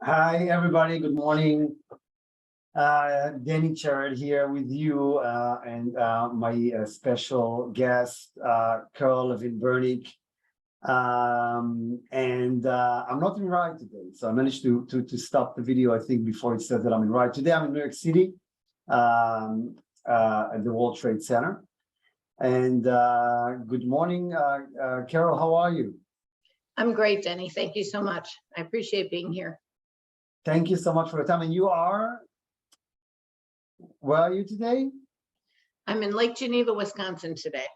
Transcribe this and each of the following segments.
Hi, everybody. Good morning. Danny Charrett here with you and my special guest, Lavin Bernick. I'm not in ride today, so I managed to stop the video, I think, before it says that I'm in ride. Today, I'm in New York City at the World Trade Center. And good morning, Carol, how are you? I'm great, Denny. Thank you so much. I appreciate being here. Thank you so much for your time. And where are you today? I'm in Lake Geneva, Wisconsin today.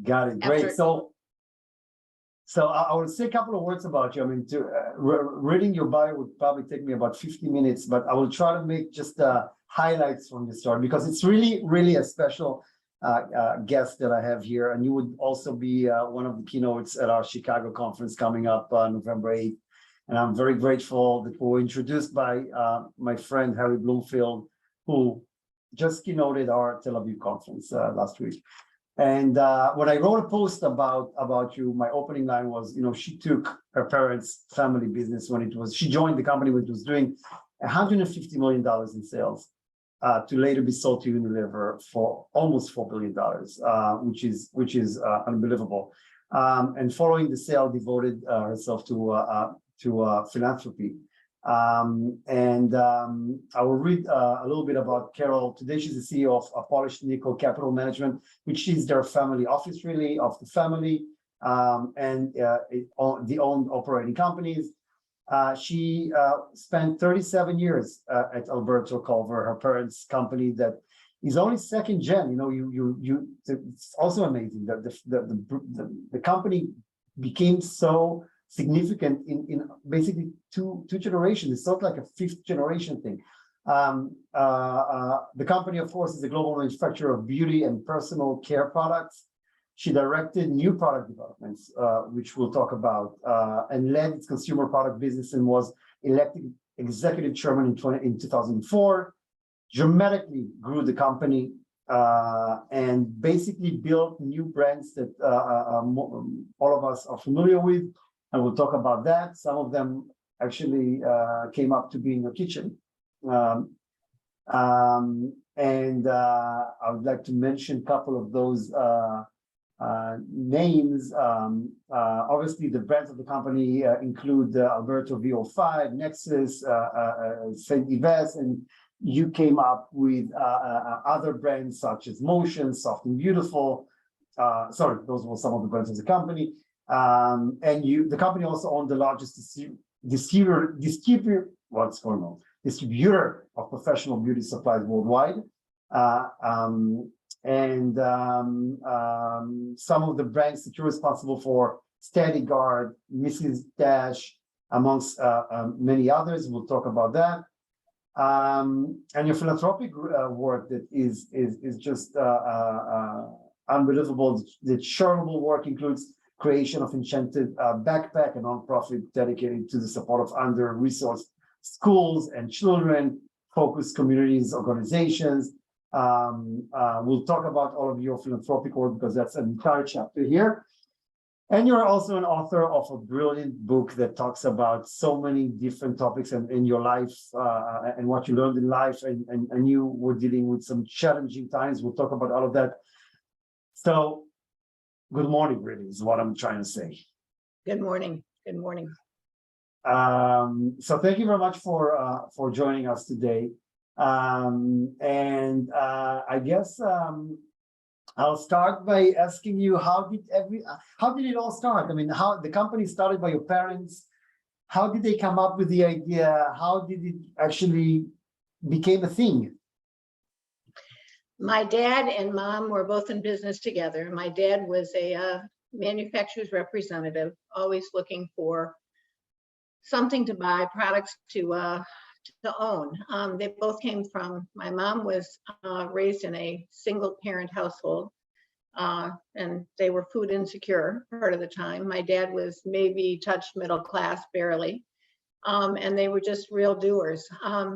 Got it. Great. So I will say a couple of words about you. I mean, reading your bio would probably take me about 50 minutes, but I will try to make just highlights from the start because it's really a special guest that I have here. And you would also be one of the keynotes at our Chicago conference coming up November 8th. And I'm very grateful that we were introduced by my friend, Harry Bloomfield, who just keynoted our Tel Aviv conference last week. And when I wrote a post about you, my opening line was, she took her parents' family business she joined the company when it was doing $150 million in sales to later be sold to Unilever for almost $4 billion, which is unbelievable. And following the sale, devoted herself to philanthropy. I will read a little bit about Carol. Today, she's the CEO of Polished Nickel Capital Management, which is their family office, really, of the family, and the owned operating companies. She spent 37 years at Alberto Culver, her parents' company that is only second gen. It's also amazing that the company became so significant in basically two generations. It's not like a fifth generation thing. The company, of course, is a global manufacturer of beauty and personal care products. She directed new product developments, which we'll talk about, and led its consumer product business and was elected executive chairman in 2004, dramatically grew the company and basically built new brands that all of us are familiar with. And we'll talk about that. Some of them actually came up to be in your kitchen. I would like to mention a couple of those names. Obviously, the brands of the company include Alberto VO5, Nexus, Saint Yves, and you came up with other brands such as Motion, Soft and Beautiful. Sorry, those were some of the brands of the company. The company also owned the largest distributor of professional beauty supplies worldwide. Some of the brands that you're responsible for, Steady Guard, Mrs. Dash, amongst many others. We'll talk about that. And your philanthropic work that is just unbelievable. The charitable work includes creation of Enchanted Backpack, a nonprofit dedicated to the support of under-resourced schools and children, focused communities, organizations. We'll talk about all of your philanthropic work because that's an entire chapter here. And you're also an author of a brilliant book that talks about so many different topics in your life and what you learned in life. And you were dealing with some challenging times. We'll talk about all of that. So, good morning, really, is what I'm trying to say. Good morning. Good morning. So thank you very much for joining us today. I guess I'll start by asking you, how did it all start? I mean, how the company started by your parents? How did they come up with the idea? How did it actually became a thing? My dad and mom were both in business together. My dad was a manufacturer's representative, always looking for something to buy, products to own. They both came from, my mom was raised in a single parent household, and they were food insecure part of the time. My dad was maybe touched middle class, barely. And they were just real doers.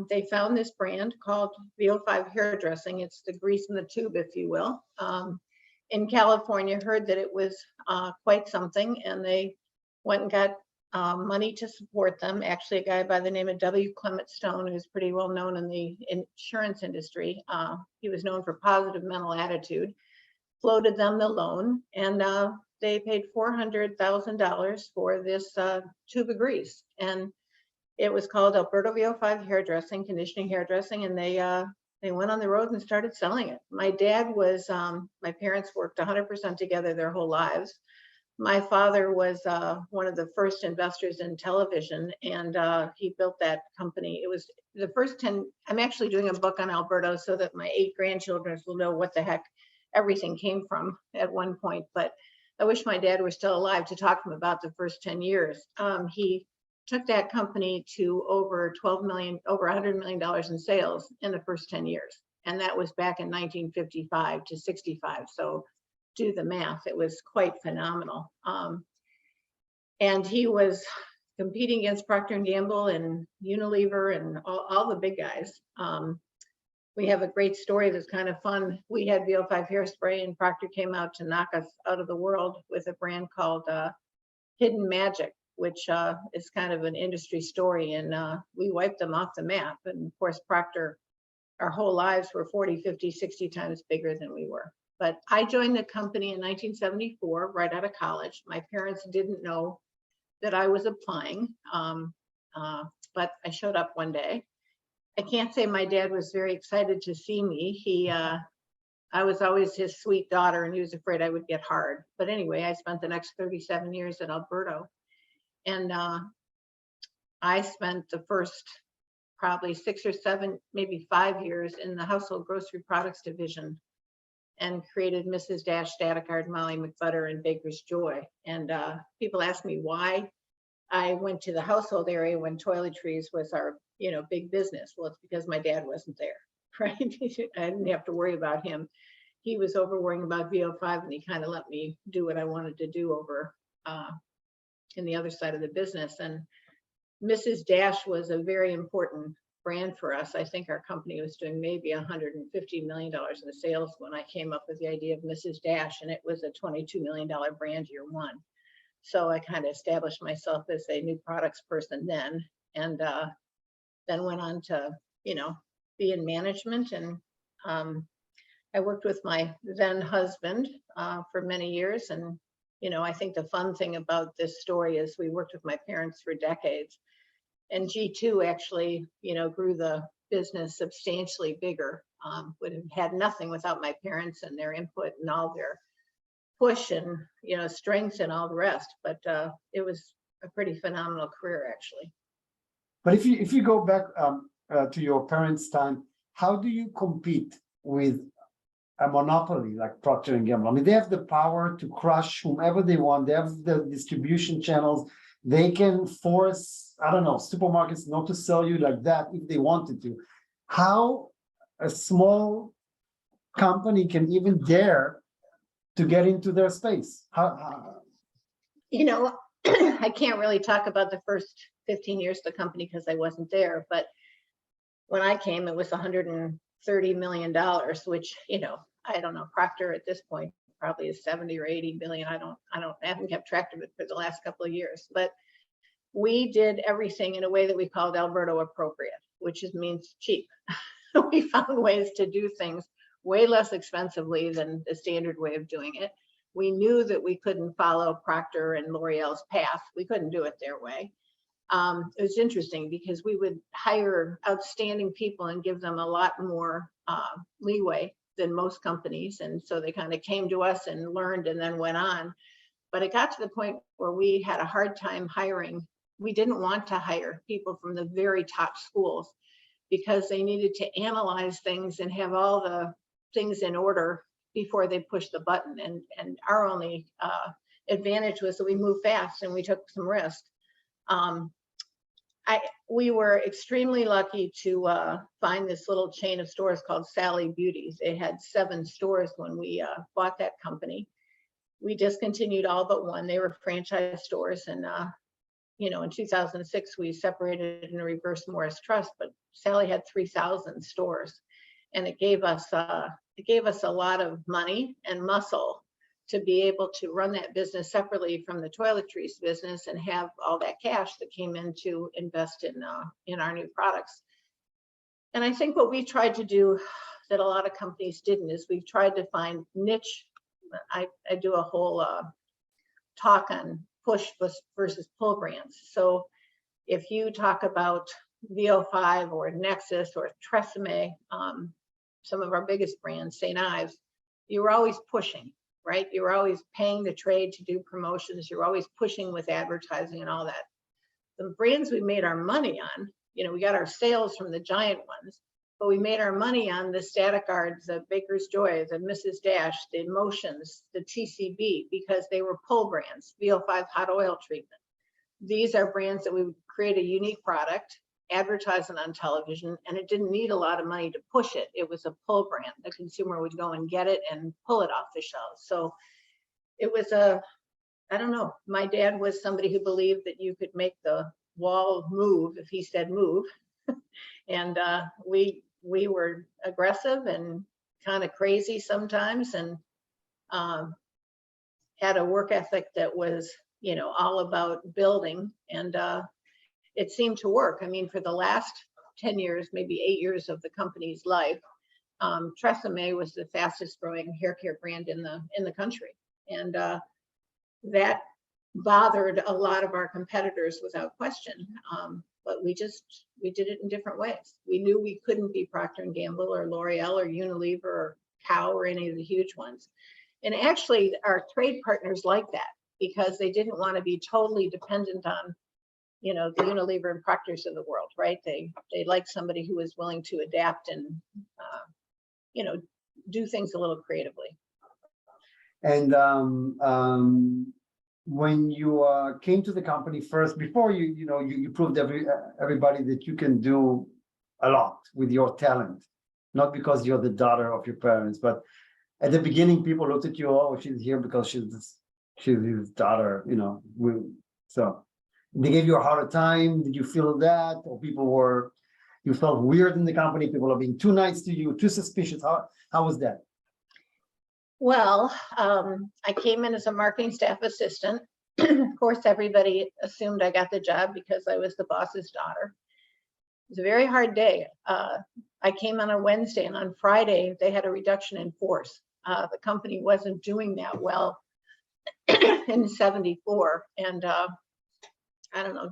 They found this brand called VO5 hairdressing. It's the grease in the tube, if you will. In California, heard that it was quite something, and they went and got money to support them. Actually, a guy by the name of W. Clement Stone, who's pretty well known in the insurance industry. He was known for positive mental attitude, floated them the loan, and they paid $400,000 for this tube of grease. And it was called Alberto VO5 hairdressing, conditioning hairdressing, and they went on the road and started selling it. My dad was, my parents worked 100% together their whole lives. My father was one of the first investors in television, and he built that company. It was the first 10, I'm actually doing a book on Alberto so that my 8 grandchildren will know what the heck everything came from at one point. But I wish my dad were still alive to talk to him about the first 10 years. He took that company to over $100 million in sales in the first 10 years. And that was back in 1955 to 65. So do the math, it was quite phenomenal. And he was competing against Procter & Gamble and Unilever and all the big guys. We have a great story that's kind of fun. We had VO5 hairspray and Procter came out to knock us out of the world with a brand called Hidden Magic, which is kind of an industry story, and we wiped them off the map. And of course, Procter, our whole lives were 40, 50, 60 times bigger than we were. But I joined the company in 1974, right out of college. My parents didn't know that I was applying, but I showed up one day. I can't say my dad was very excited to see me. I was always his sweet daughter, and he was afraid I would get hard. But anyway, I spent the next 37 years at Alberto. And I spent the first probably 6 or 7, maybe 5 years in the household grocery products division and created Mrs. Dash, Statickard, Molly McButter, and Baker's Joy. And people ask me why I went to the household area when toiletries was our, big business. Well, it's because my dad wasn't there, right? I didn't have to worry about him. He was over worrying about VO5, and he kind of let me do what I wanted to do over in the other side of the business. And Mrs. Dash was a very important brand for us. I think our company was doing maybe $150 million in sales when I came up with the idea of Mrs. Dash, and it was a $22 million brand year one. So I kind of established myself as a new products person then, and then went on to, be in management. And I worked with my then husband for many years. And I think the fun thing about this story is we worked with my parents for decades, and G2 actually, grew the business substantially bigger. Would have had nothing without my parents and their input and all their push and, strengths and all the rest. But it was a pretty phenomenal career, actually. But if you go back to your parents' time, how do you compete with a monopoly like Procter & Gamble? I mean, they have the power to crush whomever they want. They have the distribution channels. They can force, I don't know, supermarkets not to sell you like that if they wanted to. How a small company can even dare to get into their space? I can't really talk about the first 15 years of the company because I wasn't there. But when I came, it was $130 million, which, I don't know, Procter at this point probably is 70 or 80 million. I haven't kept track of it for the last couple of years, but we did everything in a way that we called Alberto appropriate, which means cheap. We found ways to do things way less expensively than the standard way of doing it. We knew that we couldn't follow Procter and L'Oreal's path. We couldn't do it their way. It was interesting because we would hire outstanding people and give them a lot more leeway than most companies. And so they kind of came to us and learned and then went on. But it got to the point where we had a hard time hiring. We didn't want to hire people from the very top schools because they needed to analyze things and have all the things in order before they pushed the button. And our only advantage was that we moved fast and we took some risk. We were extremely lucky to find this little chain of stores called Sally Beauties. It had 7 stores when we bought that company. We discontinued all but one. They were franchise stores. And, in 2006, we separated and reversed Morris Trust, but Sally had 3,000 stores. And it gave us a lot of money and muscle to be able to run that business separately from the toiletries business and have all that cash that came in to invest in our new products. And I think what we tried to do that a lot of companies didn't is we've tried to find niche. I do a whole talk on push versus pull brands. So if you talk about VO5 or Nexus or Tresemme, some of our biggest brands, St. Ives, you were always pushing, right? You were always paying the trade to do promotions. You're always pushing with advertising and all that. The brands we made our money on, we got our sales from the giant ones, but we made our money on the Static Guards, the Baker's Joy, the Mrs. Dash, the Emotions, the TCB, because they were pull brands, VO5 hot oil treatment. These are brands that we would create a unique product, advertise it on television, and it didn't need a lot of money to push it. It was a pull brand. The consumer would go and get it and pull it off the shelves. So it was I don't know, my dad was somebody who believed that you could make the wall move if he said move. And we were aggressive and kind of crazy sometimes, and had a work ethic that was, all about building, and it seemed to work. I mean, for the last 10 years, maybe 8 years of the company's life, Tresemme was the fastest growing hair care brand in the country. And that bothered a lot of our competitors without question. But we did it in different ways. We knew we couldn't be Procter & Gamble or L'Oreal or Unilever or Cow or any of the huge ones. And actually our trade partners liked that, because they didn't want to be totally dependent on, the Unilever and Procters of the world, right? They liked somebody who was willing to adapt and, do things a little creatively. And when you came to the company first, before you proved everybody that you can do a lot with your talent, not because you're the daughter of your parents, but at the beginning, people looked at you, oh, she's here because she's his daughter, so they gave you a harder time. Did you feel that, or you felt weird in the company? People are being too nice to you, too suspicious. How was that? Well, I came in as a marketing staff assistant. Of course, everybody assumed I got the job because I was the boss's daughter. It was a very hard day. I came on a Wednesday, and on Friday, they had a reduction in force. The company wasn't doing that well in '74. And I don't know,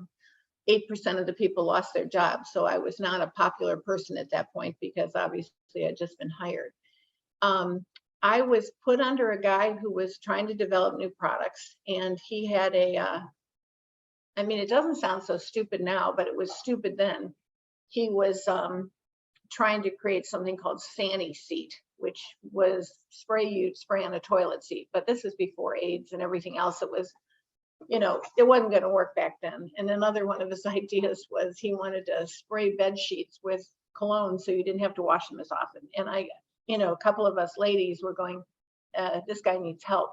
8% of the people lost their jobs. So I was not a popular person at that point, because obviously I'd just been hired. I was put under a guy who was trying to develop new products, and he had I mean, it doesn't sound so stupid now, but it was stupid then. He was trying to create something called Sani Seat, which was you'd spray on a toilet seat. But this was before AIDS and everything else. It was, it wasn't going to work back then. And another one of his ideas was he wanted to spray bed sheets with cologne so you didn't have to wash them as often. And a couple of us ladies were going, this guy needs help.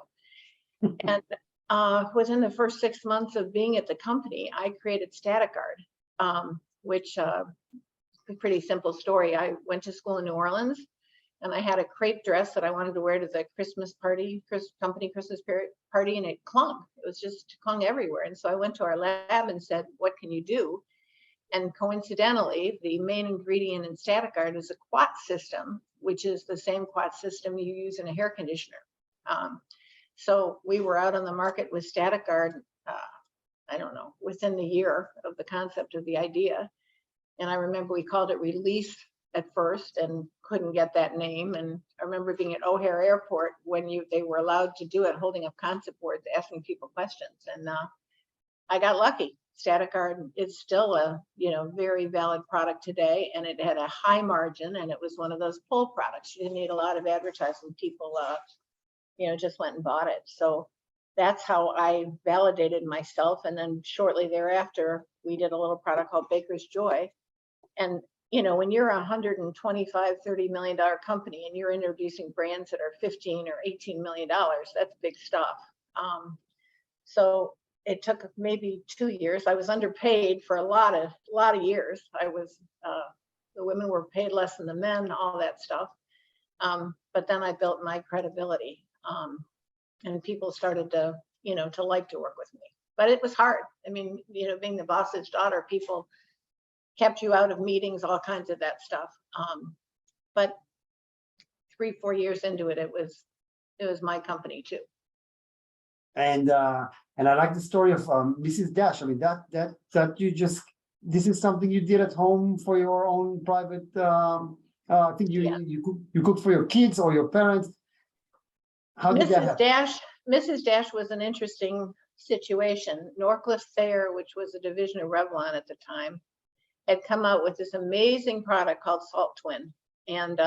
And within the first 6 months of being at the company, I created Static Guard, which a pretty simple story. I went to school in New Orleans, and I had a crepe dress that I wanted to wear to the Christmas party, company Christmas party, and it clung. It was just clung everywhere. And so I went to our lab and said, what can you do? And coincidentally, the main ingredient in Static Guard is a quat system, which is the same quat system you use in a hair conditioner. So we were out on the market with Static Guard, I don't know, within the year of the concept of the idea. And I remember we called it Release at first and couldn't get that name. And I remember being at O'Hare Airport when they were allowed to do it, holding up concept boards, asking people questions. And I got lucky. Static Guard is still a very valid product today, and it had a high margin, and it was one of those pull products. You didn't need a lot of advertising. People just went and bought it. So that's how I validated myself. And then shortly thereafter, we did a little product called Baker's Joy. And when you're a $125, $30 million company and you're introducing brands that are $15 or $18 million, that's big stuff. So it took maybe 2 years. I was underpaid for a lot of years. The women were paid less than the men, all that stuff. But then I built my credibility. and people started to, to like to work with me. But it was hard. I mean, being the boss's daughter, people kept you out of meetings, all kinds of that stuff. But 3-4 years into it, it was my company too. And I like the story of Mrs. Dash. I mean, that you just, this is something you did at home for your own private. I think you cook for your kids or your parents. How did that happen? Mrs. Dash was an interesting situation. Norcliffe Thayer, which was a division of Revlon at the time, had come out with this amazing product called Salt Twin, and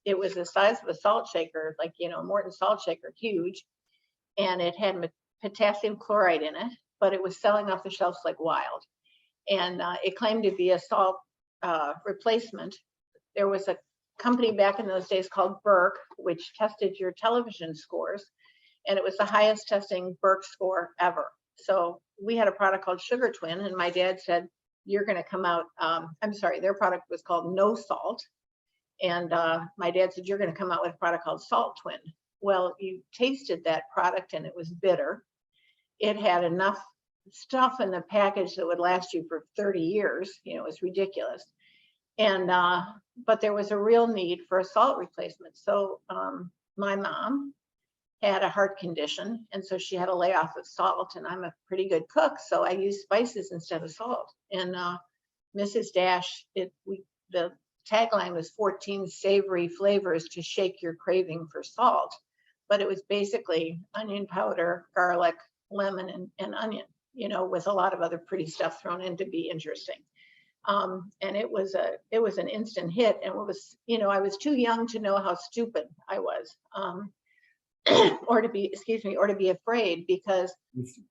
it was the size of a salt shaker, like Morton salt shaker, huge, and it had potassium chloride in it, but it was selling off the shelves like wild, and it claimed to be a salt replacement. There was a company back in those days called Burke, which tested your television scores, and it was the highest testing Burke score ever. So we had a product called Sugar Twin, and my dad said, you're going to come out, I'm sorry, their product was called No Salt, and my dad said, you're going to come out with a product called Salt Twin. Well, you tasted that product and it was bitter. It had enough stuff in the package that would last you for 30 years. It was ridiculous. And but there was a real need for a salt replacement. So my mom had a heart condition, and so she had to lay off of salt, and I'm a pretty good cook, so I used spices instead of salt. And Mrs. Dash, the tagline was 14 savory flavors to shake your craving for salt, but it was basically onion powder, garlic, lemon, and onion, with a lot of other pretty stuff thrown in to be interesting. And it was an instant hit, and it was, I was too young to know how stupid I was, or to be afraid, because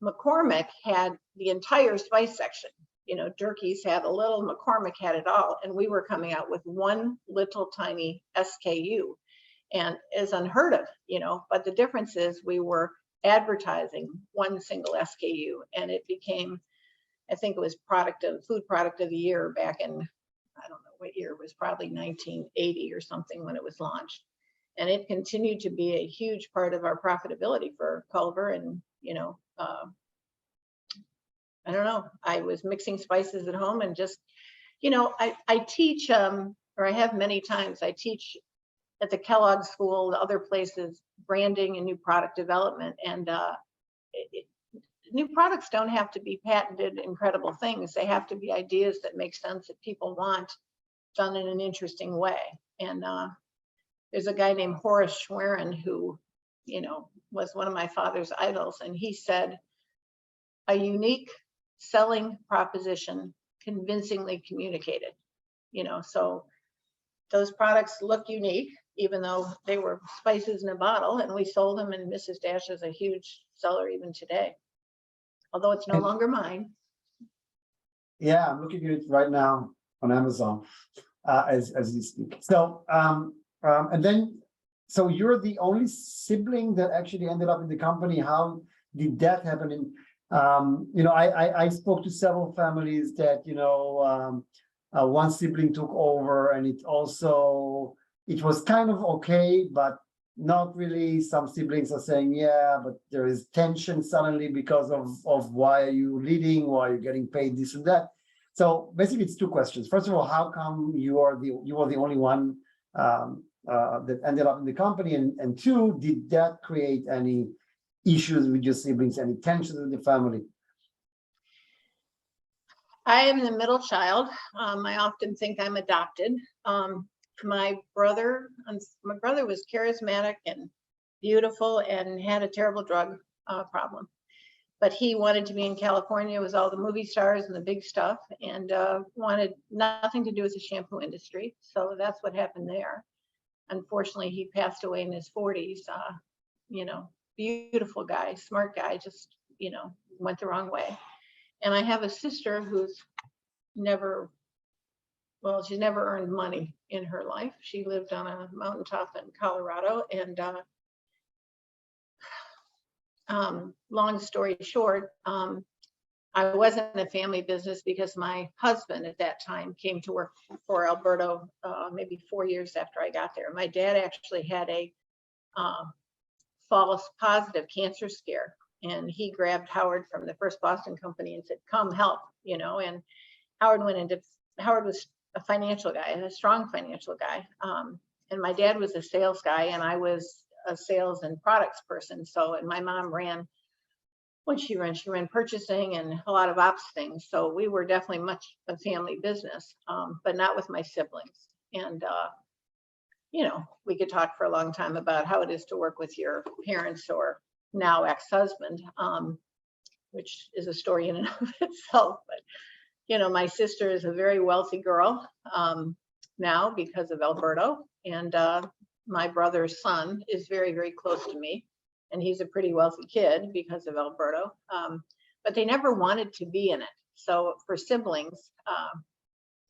McCormick had the entire spice section. Durkee's had a little, McCormick had it all, and we were coming out with one little tiny SKU, and is unheard of, but the difference is we were advertising one single SKU, and it became, I think it was food product of the year back in, I don't know what year, it was probably 1980 or something when it was launched. And it continued to be a huge part of our profitability for Culver. And, I don't know, I was mixing spices at home, and just, I teach, or I have many times, I teach at the Kellogg School, other places, branding and new product development. And new products don't have to be patented, incredible things. They have to be ideas that make sense, that people want, done in an interesting way. And there's a guy named Horace Schwerin who, was one of my father's idols. And he said, a unique selling proposition convincingly communicated, so those products look unique, even though they were spices in a bottle, and we sold them, and Mrs. Dash is a huge seller even today, although it's no longer mine. Yeah, I'm looking at it right now on Amazon as you speak. So and then, so you're the only sibling that actually ended up in the company. How did that happen? And I spoke to several families that one sibling took over, and it was kind of okay, but not really. Some siblings are saying, yeah, but there is tension suddenly because of why are you leading, why are you getting paid this and that. So basically it's two questions. First of all, how come you are the only one that ended up in the company? And two, did that create any issues with your siblings, any tensions with the family? I am the middle child. I often think I'm adopted. My brother was charismatic and beautiful and had a terrible drug problem, but he wanted to be in California with all the movie stars and the big stuff, and wanted nothing to do with the shampoo industry. So that's what happened there. Unfortunately, he passed away in his 40s. Beautiful guy, smart guy, just, went the wrong way. And I have a sister who's she's never earned money in her life. She lived on a mountaintop in Colorado, and long story short, I wasn't in a family business because my husband at that time came to work for Alberto maybe 4 years after I got there. My dad actually had a false positive cancer scare. And he grabbed Howard from the First Boston Company and said, come help, and Howard was a financial guy, a strong financial guy. And my dad was a sales guy and I was a sales and products person. So, and my mom ran purchasing and a lot of ops things. So we were definitely much a family business, but not with my siblings. And, we could talk for a long time about how it is to work with your parents or now ex-husband, which is a story in and of itself. But, my sister is a very wealthy girl now because of Alberto. And my brother's son is very, very close to me. And he's a pretty wealthy kid because of Alberto. But they never wanted to be in it. So for siblings,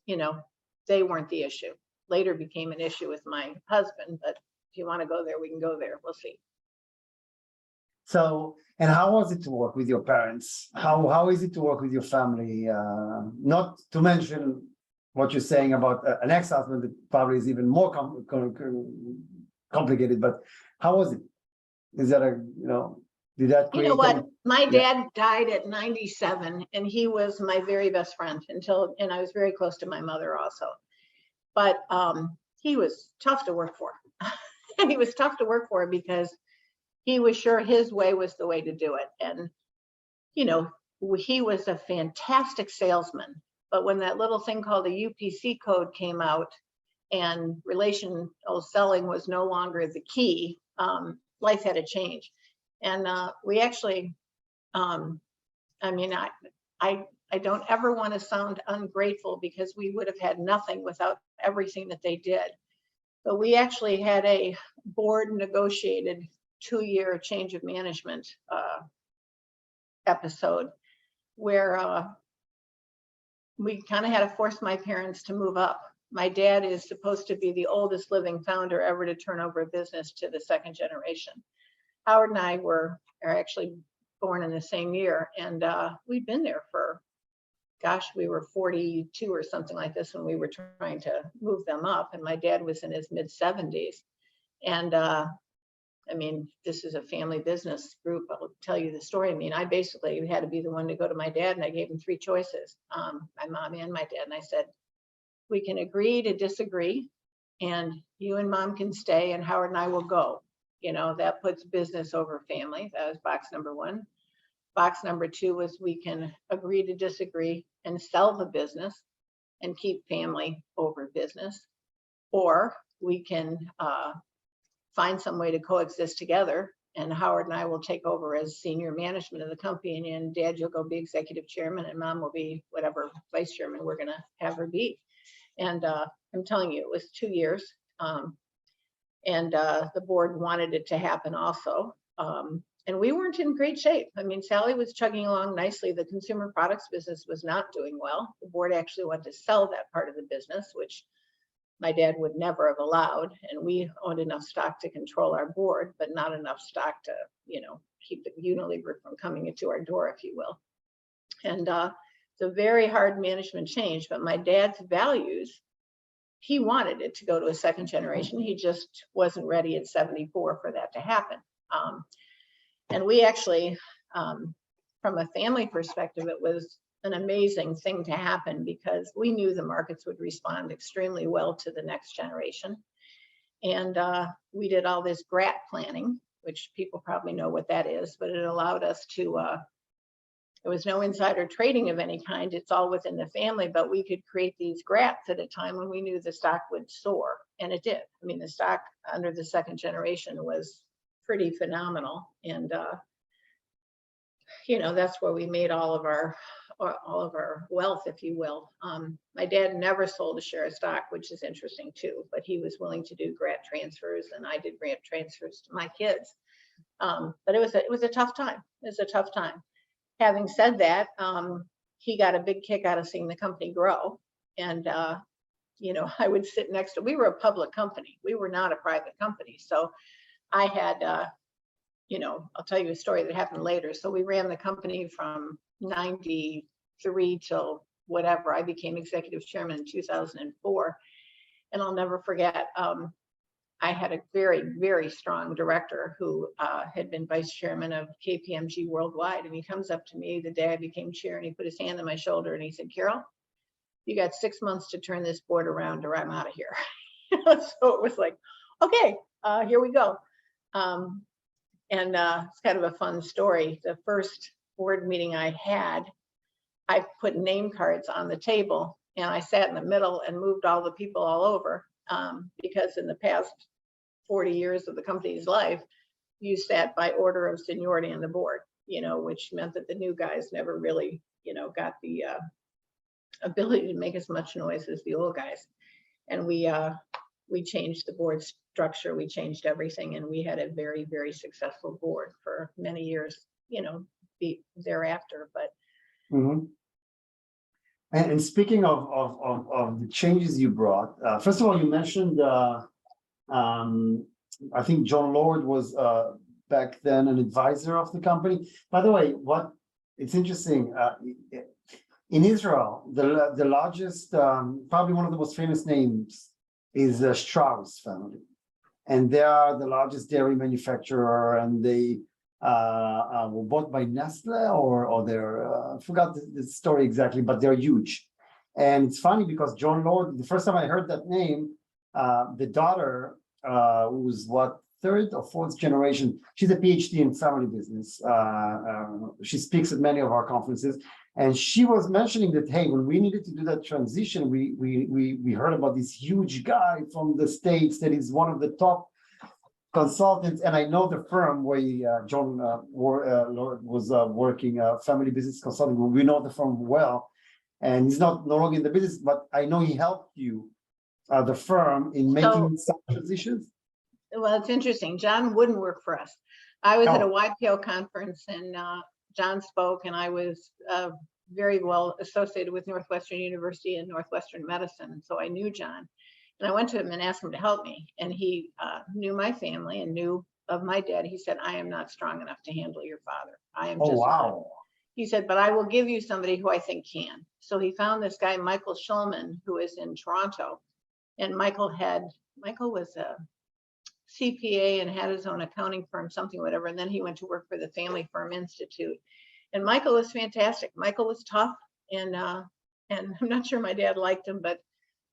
they weren't the issue. Later became an issue with my husband, but if you want to go there, we can go there. We'll see. So, and how was it to work with your parents? How is it to work with your family? Not to mention what you're saying about an ex-husband that probably is even more complicated, but how was it? Is that did that create? You know what? My dad died at 97 and he was my very best friend and I was very close to my mother also. But he was tough to work for. And he was tough to work for because he was sure his way was the way to do it. And, he was a fantastic salesman. But when that little thing called a UPC code came out and relational selling was no longer the key, life had to change. And we actually, I don't ever want to sound ungrateful because we would have had nothing without everything that they did. But we actually had a board negotiated 2-year change of management episode where we kind of had to force my parents to move up. My dad is supposed to be the oldest living founder ever to turn over a business to the second generation. Howard and I are actually born in the same year, and we'd been there for, we were 42 or something like this when we were trying to move them up, and my dad was in his mid-70s. And this is a family business group. I'll tell you the story. I basically had to be the one to go to my dad, and I gave him 3 choices, my mom and my dad. And I said, we can agree to disagree, and you and mom can stay, and Howard and I will go. That puts business over family. That was box number 1. Box number 2 was we can agree to disagree and sell the business and keep family over business, or we can find some way to coexist together, and Howard and I will take over as senior management of the company, and Dad, you'll go be executive chairman, and Mom will be whatever vice chairman we're going to have her be. And I'm telling you, it was 2 years. And the board wanted it to happen also. And we weren't in great shape. Sally was chugging along nicely. The consumer products business was not doing well. The board actually wanted to sell that part of the business, which my dad would never have allowed. And we owned enough stock to control our board, but not enough stock to, keep the Unilever from coming into our door, if you will. And it's a very hard management change, but my dad's values, he wanted it to go to a second generation. He just wasn't ready at 74 for that to happen. And we actually, from a family perspective, it was an amazing thing to happen because we knew the markets would respond extremely well to the next generation. And we did all this GRAT planning, which people probably know what that is, but it allowed us to, there was no insider trading of any kind. It's all within the family, but we could create these GRATs at a time when we knew the stock would soar, and it did. The stock under the second generation was pretty phenomenal, and that's where we made all of our wealth, if you will. My dad never sold a share of stock, which is interesting too, but he was willing to do GRAT transfers, and I did GRAT transfers to my kids. But it was a tough time. It was a tough time. Having said that, he got a big kick out of seeing the company grow. And, I would sit next to, we were a public company. We were not a private company. So I had, I'll tell you a story that happened later. So we ran the company from 93 till whatever. I became executive chairman in 2004. And I'll never forget, I had a very, very strong director who had been vice chairman of KPMG Worldwide. And he comes up to me the day I became chair and he put his hand on my shoulder and he said, Carol, you got 6 months to turn this board around or I'm out of here. So it was like, okay, here we go. It's kind of a fun story. The first board meeting I had, I put name cards on the table and I sat in the middle and moved all the people all over because in the past 40 years of the company's life, you sat by order of seniority on the board, which meant that the new guys never really, got the ability to make as much noise as the old guys. And we changed the board structure, we changed everything, and we had a very, very successful board for many years, thereafter. But And speaking of the changes you brought, first of all, you mentioned I think John Lord was back then an advisor of the company. By the way, it's interesting. In Israel, the largest, probably one of the most famous names is the Strauss family, and they are the largest dairy manufacturer, and they were bought by Nestle or they're I forgot the story exactly, but they're huge. And it's funny because John Lord, the first time I heard that name, the daughter, who's third or fourth generation, she's a PhD in family business. She speaks at many of our conferences, and she was mentioning that, hey, when we needed to do that transition, we heard about this huge guy from the States that is one of the top consultants, and I know the firm where John Lord was working, family business consulting. We know the firm well, and he's no longer in the business, but I know he helped you, the firm, in making some transitions. Well, it's interesting. John wouldn't work for us. I was at a YPO conference and John spoke, and I was very well associated with Northwestern University and Northwestern Medicine, so I knew John. And I went to him and asked him to help me. And he knew my family and knew of my dad. He said, I am not strong enough to handle your father. I am just wow. He said, but I will give you somebody who I think can. So he found this guy, Michael Schulman, who is in Toronto. And Michael was a CPA and had his own accounting firm, something, whatever. And then he went to work for the Family Firm Institute. And Michael was fantastic. Michael was tough. And I'm not sure my dad liked him, but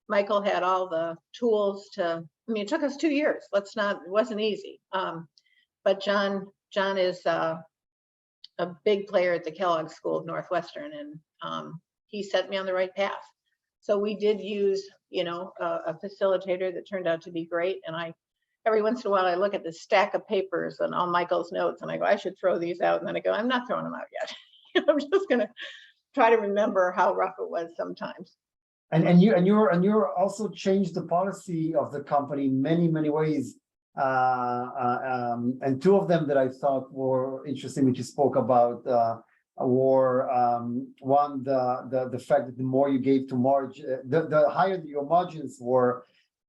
Michael had all the tools it took us 2 years. It wasn't easy. But John is a big player at the Kellogg School of Northwestern, and he set me on the right path. So we did use, a facilitator that turned out to be great. And every once in a while, I look at the stack of papers and all Michael's notes, and I go, I should throw these out. And then I go, I'm not throwing them out yet. I'm just going to try to remember how rough it was sometimes. And you're also changed the policy of the company in many, many ways. And two of them that I thought were interesting, which you spoke about, were one, the fact that the more you gave to margin, the higher your margins were,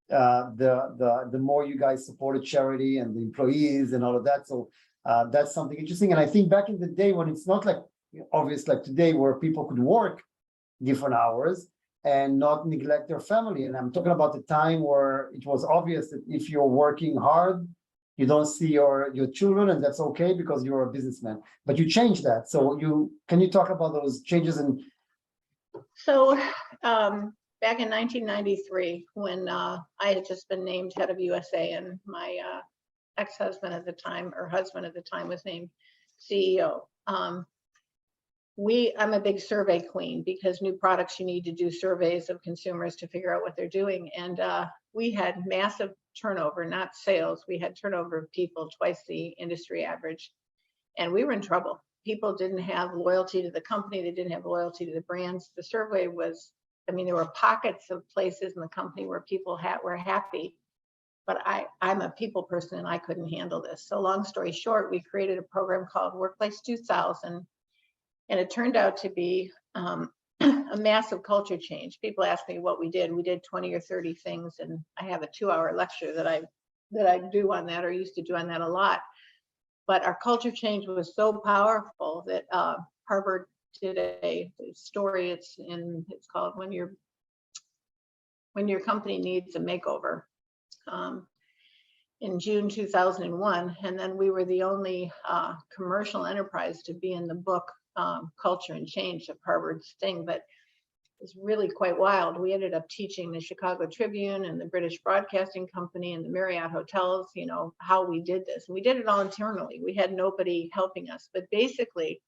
the more you guys supported charity and the employees and all of that. So that's something interesting. And I think back in the day when it's not like obvious like today, where people could work different hours and not neglect their family. And I'm talking about the time where it was obvious that if you're working hard, you don't see your children, and that's okay because you're a businessman. But you changed that. So can you talk about those changes? So back in 1993, when I had just been named head of USA, and my ex-husband at the time, or husband at the time, was named CEO. I'm a big survey queen, because new products, you need to do surveys of consumers to figure out what they're doing. And we had massive turnover, not sales. We had turnover of people twice the industry average. And we were in trouble. People didn't have loyalty to the company. They didn't have loyalty to the brands. The survey was, there were pockets of places in the company where people were happy. But I'm a people person, and I couldn't handle this. So long story short, we created a program called Workplace 2000. And it turned out to be a massive culture change. People ask me what we did. We did 20 or 30 things, and I have a 2-hour lecture that I do on that, or used to do on that a lot. But our culture change was so powerful that Harvard did a story. It's called When Your Company Needs a Makeover. in June 2001. And then we were the only commercial enterprise to be in the book Culture and Change of Harvard's thing. But it's really quite wild. We ended up teaching the Chicago Tribune and the British Broadcasting Company and the Marriott hotels, you know, how we did this. We did it all internally. We had nobody helping us. But basically,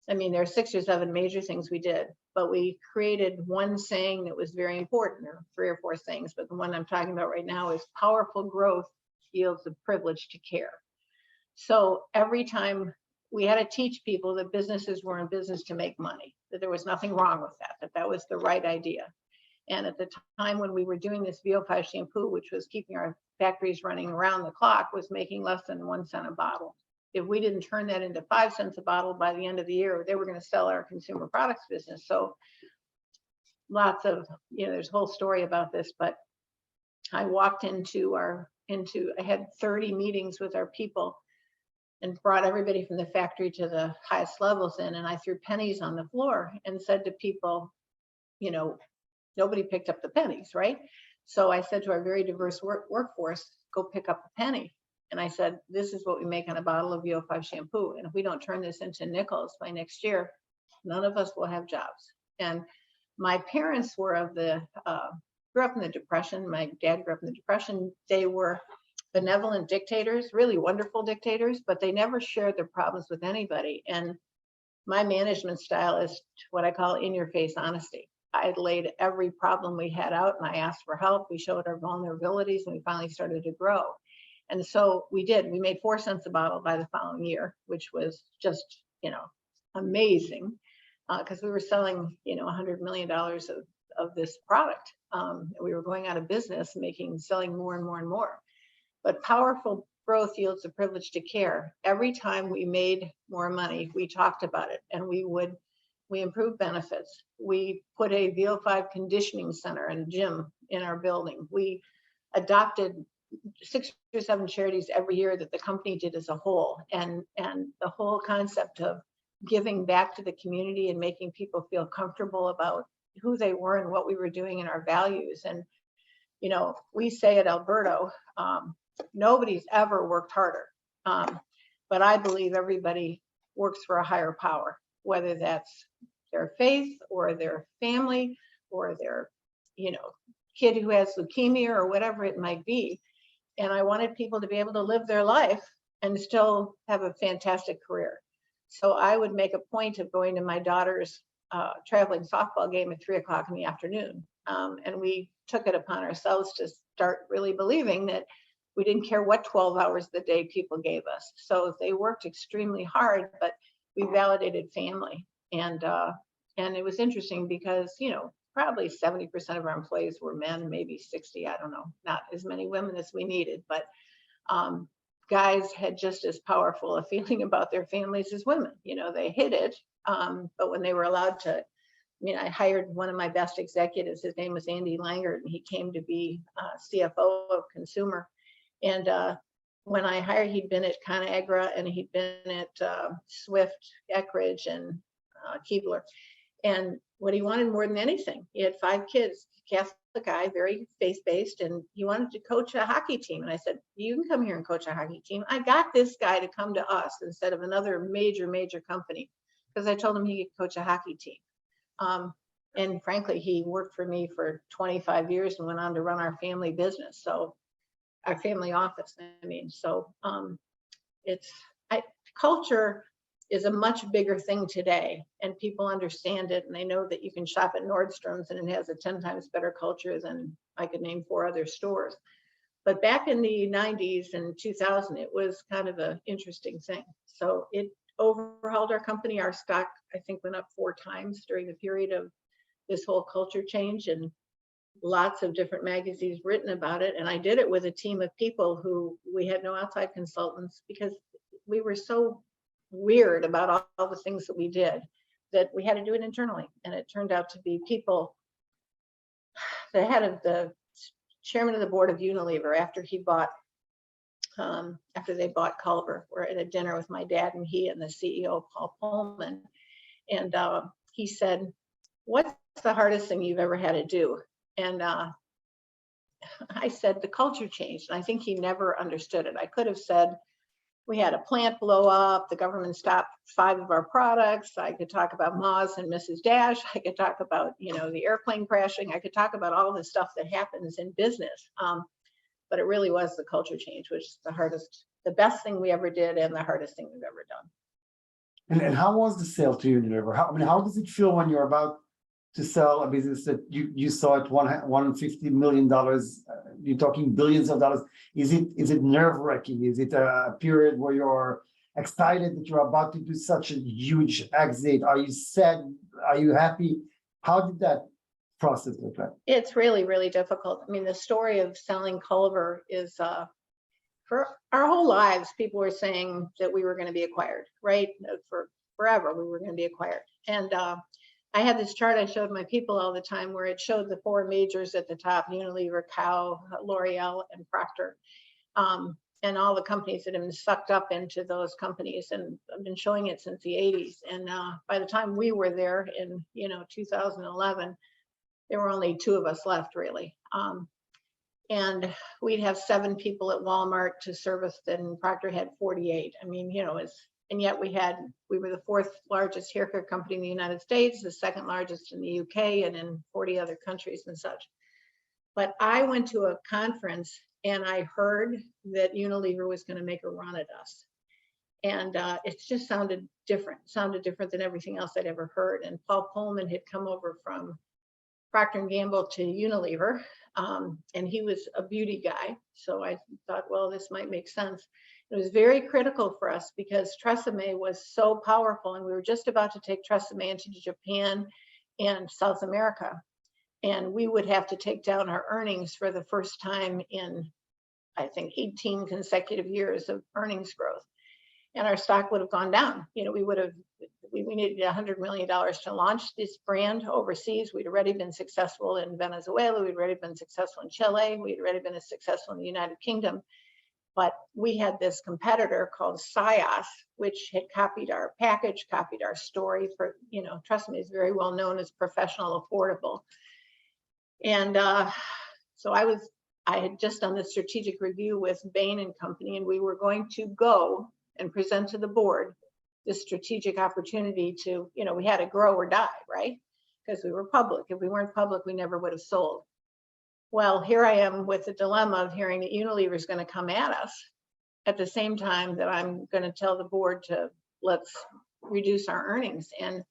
I mean, there are 6 or 7 major things we did, but we created one saying that was very important, or 3 or 4 things. But the one I'm talking about right now is powerful growth yields the privilege to care. So every time we had to teach people that businesses were in business to make money, that there was nothing wrong with that, that that was the right idea. And at the time when we were doing this VO5 shampoo, which was keeping our factories running around the clock, was making less than 1 cent a bottle. If we didn't turn that into 5 cents a bottle by the end of the year, they were going to sell our consumer products business. So lots of, you know, there's a whole story about this, but I walked I had 30 meetings with our people and brought everybody from the factory to the highest levels in, and I threw pennies on the floor and said to people, you know, nobody picked up the pennies, right? So I said to our very diverse workforce, go pick up a penny. And I said, this is what we make on a bottle of VO5 shampoo. And if we don't turn this into nickels by next year, none of us will have jobs. And my parents were grew up in the Depression. My dad grew up in the Depression. They were benevolent dictators, really wonderful dictators, but they never shared their problems with anybody. And my management style is what I call in-your-face honesty. I laid every problem we had out and I asked for help. We showed our vulnerabilities and we finally started to grow. And so we did. We made 4 cents a bottle by the following year, which was just, you know, amazing, because we were selling, you know, $100 million of this product. We were going out of business, selling more and more and more. But powerful growth yields the privilege to care. Every time we made more money, we talked about it, and we improved benefits. We put a VO5 conditioning center and gym in our building. We adopted 6 or 7 charities every year that the company did as a whole. And the whole concept of giving back to the community and making people feel comfortable about who they were and what we were doing and our values. And, you know, we say at Alberto, nobody's ever worked harder. But I believe everybody works for a higher power, whether that's their faith or their family or their, you know, kid who has leukemia or whatever it might be. And I wanted people to be able to live their life and still have a fantastic career. So I would make a point of going to my daughter's traveling softball game at 3 o'clock in the afternoon. And we took it upon ourselves to start really believing that we didn't care what 12 hours of the day people gave us. So they worked extremely hard, but we validated family. And it was interesting because, you know, probably 70% of our employees were men, maybe 60, I don't know, not as many women as we needed, but guys had just as powerful a feeling about their families as women. You know, they hid it, but when they were allowed to, I mean, I hired one of my best executives, his name was Andy Langert, and he came to be CFO of Consumer. And when I hired, he'd been at ConAgra and he'd been at Swift, Eckridge, and Keebler. And what he wanted more than anything, he had 5 kids, Catholic guy, very faith-based, and he wanted to coach a hockey team. And I said, you can come here and coach a hockey team. I got this guy to come to us instead of another major company, because I told him he could coach a hockey team. And frankly, he worked for me for 25 years and went on to run our family business. So our family office, I mean, so culture is a much bigger thing today, and people understand it, and they know that you can shop at Nordstrom's and it has a 10 times better culture than I could name 4 other stores. But back in the 90s and 2000, it was kind of an interesting thing. So it overhauled our company. Our stock, I think, went up 4 times during the period of this whole culture change, and lots of different magazines written about it. And I did it with a team of people who we had no outside consultants, because we were so weird about all the things that we did that we had to do it internally. And it turned out to be people, the head of the chairman of the board of Unilever, after they bought Culver, we're at a dinner with my dad and he and the CEO, Paul Pullman. And he said, what's the hardest thing you've ever had to do? And I said the culture changed. And I think he never understood it. I could have said, we had a plant blow up, the government stopped 5 of our products. I could talk about Moz and Mrs. Dash. I could talk about, the airplane crashing. I could talk about all the stuff that happens in business. But it really was the culture change, which is the best thing we ever did and the hardest thing we've ever done. And how was the sale to Unilever? How does it feel when you're about to sell a business that you saw at $150 million? You're talking billions of dollars. Is it nerve-wracking? Is it a period where you're excited that you're about to do such a huge exit? Are you sad? Are you happy? How did that process look like? It's really, really difficult. I mean, the story of selling Culver is for our whole lives, people were saying that we were going to be acquired, right? For forever, we were going to be acquired. And I had this chart I showed my people all the time where it showed the 4 majors at the top: Unilever, Kao, L'Oreal, and Procter, and all the companies that have been sucked up into those companies. And I've been showing it since the 80s. And by the time we were there in 2011, there were only 2 of us left, really. And we'd have 7 people at Walmart to service, and Procter had 48. I mean, and yet we were the 4th largest hair care company in the United States, the 2nd largest in the UK, and in 40 other countries and such. But I went to a conference and I heard that Unilever was going to make a run at us. And it just sounded different than everything else I'd ever heard. And Paul Pullman had come over from Procter & Gamble to Unilever, and he was a beauty guy. So I thought, well, this might make sense. It was very critical for us because Tresemme was so powerful, and we were just about to take Tresemme into Japan and South America. And we would have to take down our earnings for the first time in, I think, 18 consecutive years of earnings growth. And our stock would have gone down. We needed $100 million to launch this brand overseas. We'd already been successful in Venezuela. We'd already been successful in Chile. We'd already been successful in the United Kingdom. But we had this competitor called Sios, which had copied our package, copied our story. For Tresemme is very well known as professional, affordable. And so I had just done the strategic review with Bain and Company, and we were going to go and present to the board this strategic opportunity to, we had to grow or die, right? Because we were public. If we weren't public, we never would have sold. Well, here I am with the dilemma of hearing that Unilever is going to come at us at the same time that I'm going to tell the board to let's reduce our earnings. And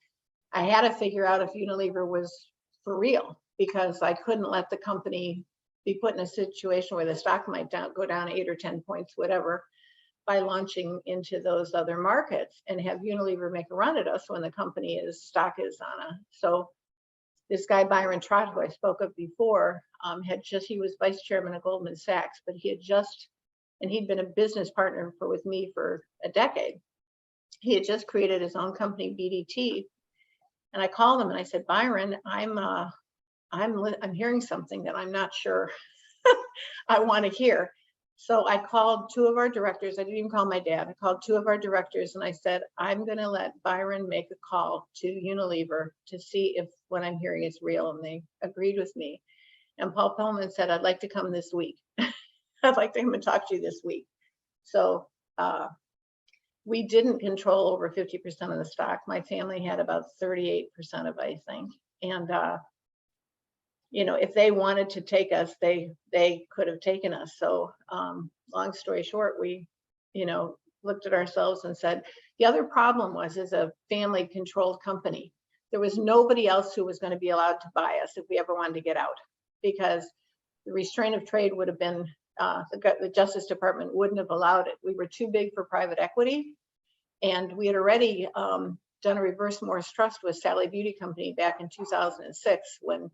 I had to figure out if Unilever was for real, because I couldn't let the company be put in a situation where the stock might go down 8 or 10 points, whatever, by launching into those other markets and have Unilever make a run at us when the stock is on a. So this guy, Byron Trott, who I spoke of before, he was vice chairman of Goldman Sachs, but he'd been a business partner with me for a decade. He had just created his own company, BDT. And I called him and I said, Byron, I'm hearing something that I'm not sure I want to hear. So I called 2 of our directors. I didn't even call my dad. I called 2 of our directors and I said, I'm going to let Byron make a call to Unilever to see if what I'm hearing is real. And they agreed with me. And Paul Pullman said, I'd like to come this week. I'd like to come and talk to you this week. So we didn't control over 50% of the stock. My family had about 38% of it, I think. And if they wanted to take us, they could have taken us. So long story short, we, looked at ourselves and said, the other problem was, as a family controlled company, there was nobody else who was going to be allowed to buy us if we ever wanted to get out, because the restraint of trade would have been, the Justice Department wouldn't have allowed it. We were too big for private equity. And we had already done a reverse Morris Trust with Sally Beauty Company back in 2006, when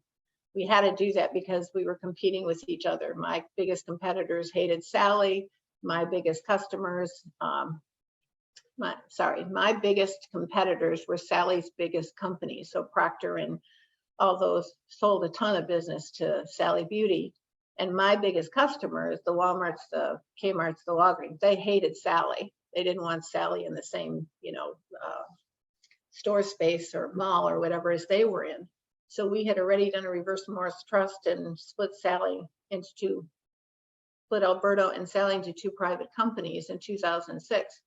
we had to do that because we were competing with each other. My biggest competitors hated Sally. My biggest competitors were Sally's biggest companies. So Procter and all those sold a ton of business to Sally Beauty. And my biggest customers, the Walmarts, the Kmarts, the Walgreens, they hated Sally. They didn't want Sally in the same, store space or mall or whatever as they were in. So we had already done a reverse Morris trust and split Alberto and Sally into two private companies in 2006.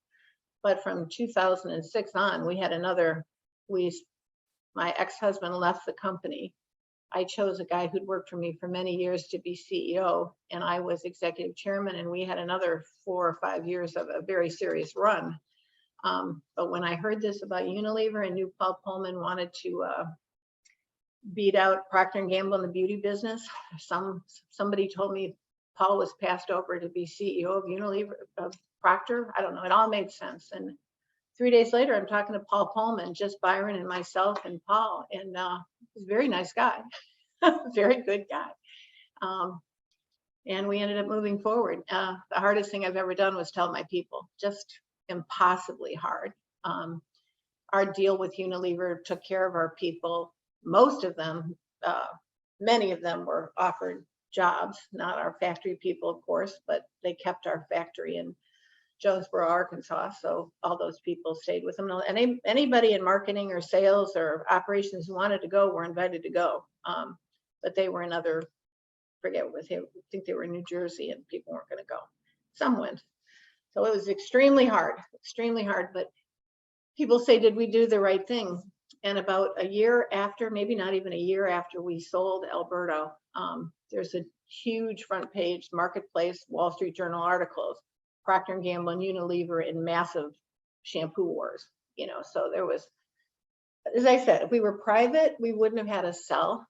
But from 2006 on, my ex-husband left the company. I chose a guy who'd worked for me for many years to be CEO, and I was executive chairman, and we had another 4 or 5 years of a very serious run. But when I heard this about Unilever and knew Paul Pullman wanted to beat out Procter & Gamble in the beauty business, somebody told me Paul was passed over to be CEO of Unilever, of Procter. I don't know, it all made sense. And 3 days later, I'm talking to Paul Pullman, just Byron and myself and Paul, and he's a very nice guy, very good guy. And we ended up moving forward. The hardest thing I've ever done was tell my people, just impossibly hard. Our deal with Unilever took care of our people. Most of them, many of them were offered jobs, not our factory people, of course, but they kept our factory in Jonesboro, Arkansas. So all those people stayed with them. And anybody in marketing or sales or operations who wanted to go were invited to go. But they were in other, forget what I think they were in New Jersey, and people weren't going to go. Some went. So it was extremely hard, but people say, did we do the right thing? And about a year after, maybe not even a year after we sold Alberto, there's a huge front page marketplace, Wall Street Journal articles, Procter & Gamble and Unilever in massive shampoo wars. So there was, as I said, if we were private, we wouldn't have had to sell.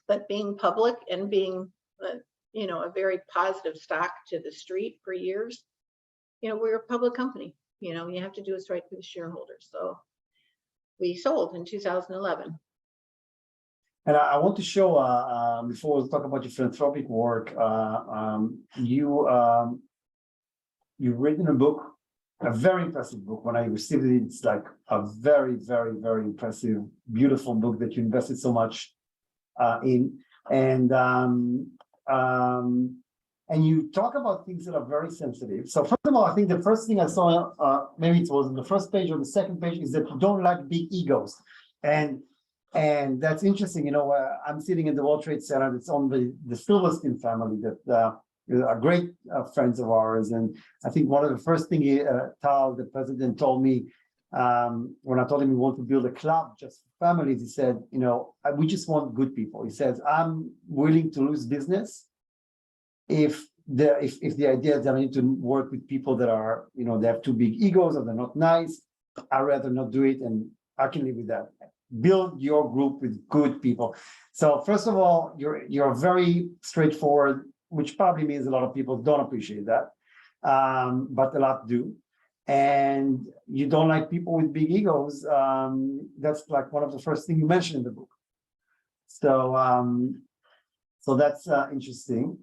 But being public and being, a very positive stock to the street for years, we're a public company. You have to do what's right for the shareholders. So we sold in 2011. And I want to show, before we talk about your philanthropic work, you've written a book, a very impressive book. When I received it, it's like a very, very, very impressive, beautiful book that you invested so much in. And you talk about things that are very sensitive. So first of all, I think the first thing I saw, maybe it was on the first page or the second page, is that you don't like big egos. And that's interesting. I'm sitting in the World Trade Center. It's owned by the Silverstein family that are great friends of ours. And I think one of the first things Tal, the president, told me when I told him we want to build a club just for families, he said, we just want good people. He says, I'm willing to lose business if the idea is that I need to work with people that are, they have too big egos or they're not nice. I'd rather not do it, and I can live with that. Build your group with good people. So first of all, you're very straightforward, which probably means a lot of people don't appreciate that, but a lot do. And you don't like people with big egos. That's like one of the first things you mentioned in the book. So that's interesting.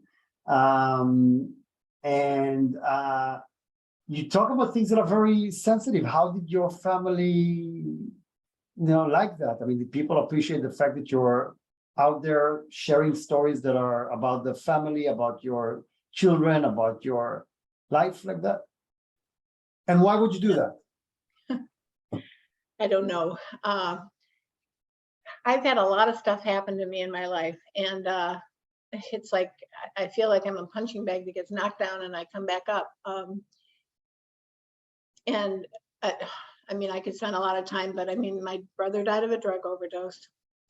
You talk about things that are very sensitive. How did your family, like that? I mean, did people appreciate the fact that you're out there sharing stories that are about the family, about your children, about your life like that? And why would you do that? I don't know. I've had a lot of stuff happen to me in my life, and it's like I feel like I'm a punching bag that gets knocked down and I come back up. I could spend a lot of time, but my brother died of a drug overdose.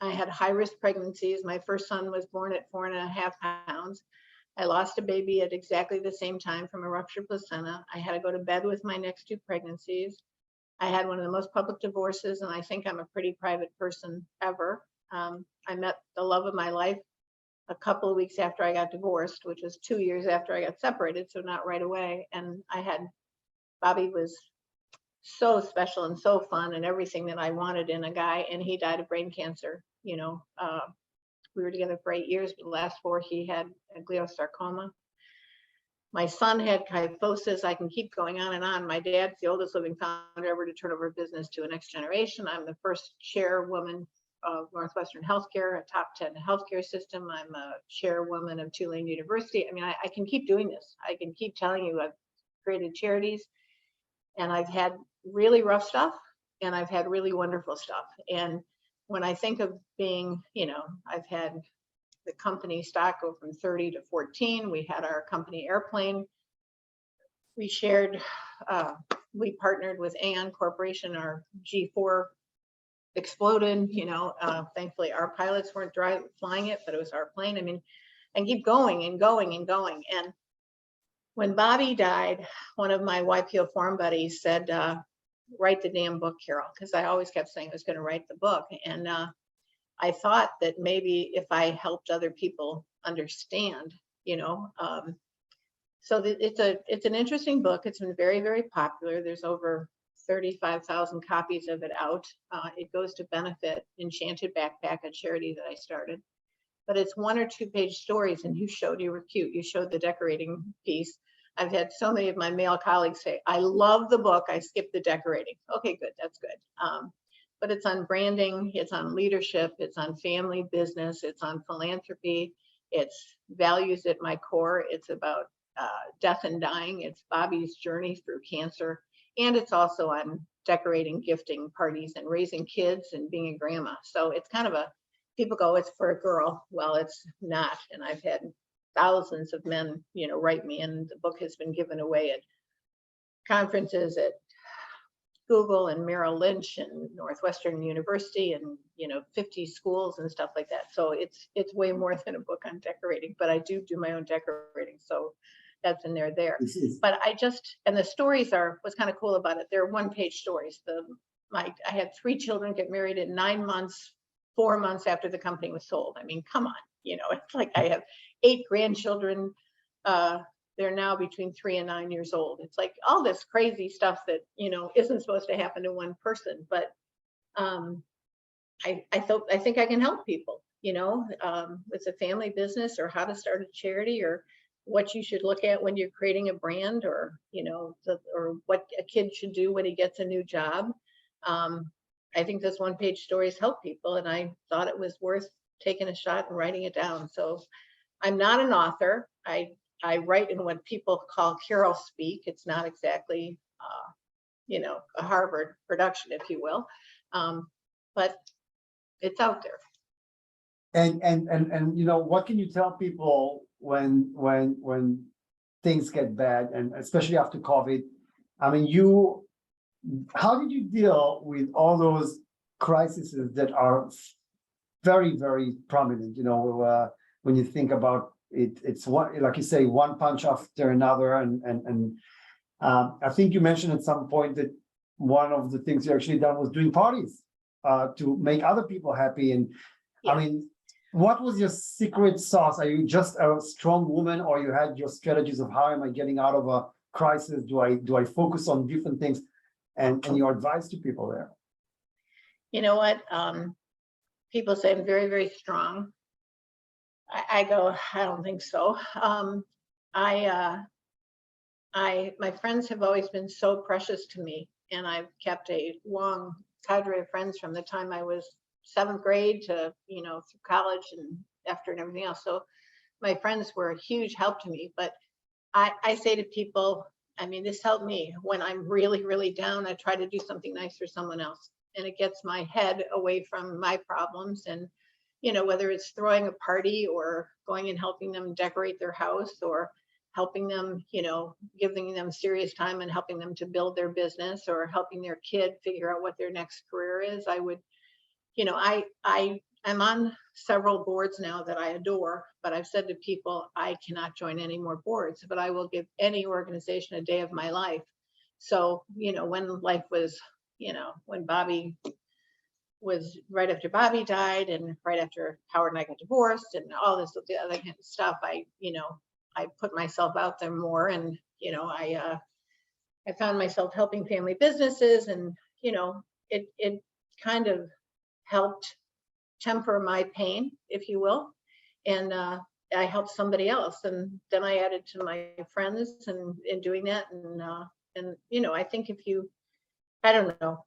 I had high-risk pregnancies. My first son was born at 4.5 pounds. I lost a baby at exactly the same time from a ruptured placenta. I had to go to bed with my next 2 pregnancies. I had one of the most public divorces, and I think I'm a pretty private person ever. I met the love of my life a couple of weeks after I got divorced, which was 2 years after I got separated, so not right away. And Bobby was so special and so fun and everything that I wanted in a guy, and he died of brain cancer. We were together for 8 years, but the last 4 he had a glioblastoma. My son had kyphosis. I can keep going on and on. My dad's the oldest living founder ever to turn over a business to a next generation. I'm the first chairwoman of Northwestern Healthcare, a top 10 healthcare system. I'm a chairwoman of Tulane University. I can keep doing this. I can keep telling you I've created charities, and I've had really rough stuff, and I've had really wonderful stuff. And when I think of being, I've had the company stock go from 30 to 14. We had our company airplane. We partnered with Aon Corporation. Our G4 exploded, thankfully our pilots weren't flying it, but it was our plane. I mean, and keep going and going and going. And when Bobby died, one of my YPO forum buddies said, write the damn book, Carol, because I always kept saying I was going to write the book. And I thought that maybe if I helped other people understand, so it's an interesting book. It's been very, very popular. There's over 35,000 copies of it out. It goes to benefit Enchanted Backpack, a charity that I started. But it's 1 or 2 page stories, and you were cute. You showed the decorating piece. I've had so many of my male colleagues say, I love the book, I skipped the decorating. Okay, good, that's good. But it's on branding, it's on leadership, it's on family business, it's on philanthropy, it's values at my core, it's about death and dying, it's Bobby's journey through cancer, and it's also on decorating, gifting parties, and raising kids and being a grandma. So it's kind of people go, it's for a girl. Well, it's not. And I've had thousands of men, write me, and the book has been given away at conferences at Google and Merrill Lynch and Northwestern University and 50 schools and stuff like that. So it's way more than a book on decorating, but I do my own decorating, so that's in there. But and the stories what's kind of cool about it, they're 1 page stories. I had 3 children get married in 9 months, 4 months after the company was sold. I mean, come on, it's like I have 8 grandchildren. They're now between 3 and 9 years old. It's like all this crazy stuff that, isn't supposed to happen to one person. But I think I can help people, it's a family business, or how to start a charity, or what you should look at when you're creating a brand, or, or what a kid should do when he gets a new job. I think those 1 page stories help people, and I thought it was worth taking a shot and writing it down. So I'm not an author. I write in what people call Carol speak. It's not exactly, a Harvard production, if you will, but it's out there. And what can you tell people when things get bad, and especially after COVID? I mean, how did you deal with all those crises that are very, very prominent? When you think about it, it's one, like you say, one punch after another. And I think you mentioned at some point that one of the things you actually done was doing parties to make other people happy. And yeah. I mean, what was your secret sauce? Are you just a strong woman, or you had your strategies of how am I getting out of a crisis? Do I focus on different things? And your advice to people there? You know what? People say I'm very, very strong. I go, I don't think so. My friends have always been so precious to me, and I've kept a long cadre of friends from the time I was 7th grade to, through college and after and everything else. So my friends were a huge help to me. But I say to people, I mean, this helped me when I'm really, really down. I try to do something nice for someone else, and it gets my head away from my problems. And, whether it's throwing a party, or going and helping them decorate their house, or helping them, giving them serious time and helping them to build their business, or helping their kid figure out what their next career is. I would, I'm on several boards now that I adore, but I've said to people, I cannot join any more boards, but I will give any organization a day of my life. So, when life was, when Bobby was right after Bobby died, and right after Howard and I got divorced, and all this, the other kind of stuff, I put myself out there more, and, I found myself helping family businesses, and, it kind of helped temper my pain, if you will. And I helped somebody else, and then I added to my friends and in doing that. And I think I don't know,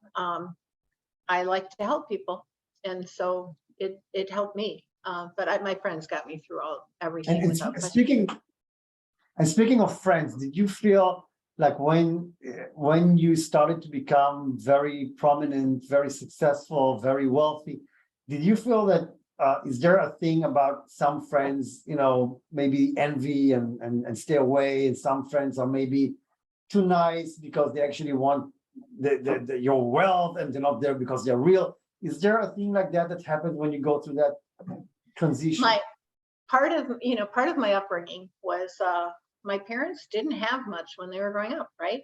I like to help people, and so it helped me. But my friends got me through everything. And speaking of friends, did you feel like when you started to become very prominent, very successful, very wealthy, did you feel that, is there a thing about some friends, maybe envy and stay away, and some friends are maybe too nice because they actually want your wealth and they're not there because they're real? Is there a thing like that that happens when you go through that transition? Part of my upbringing was my parents didn't have much when they were growing up, right?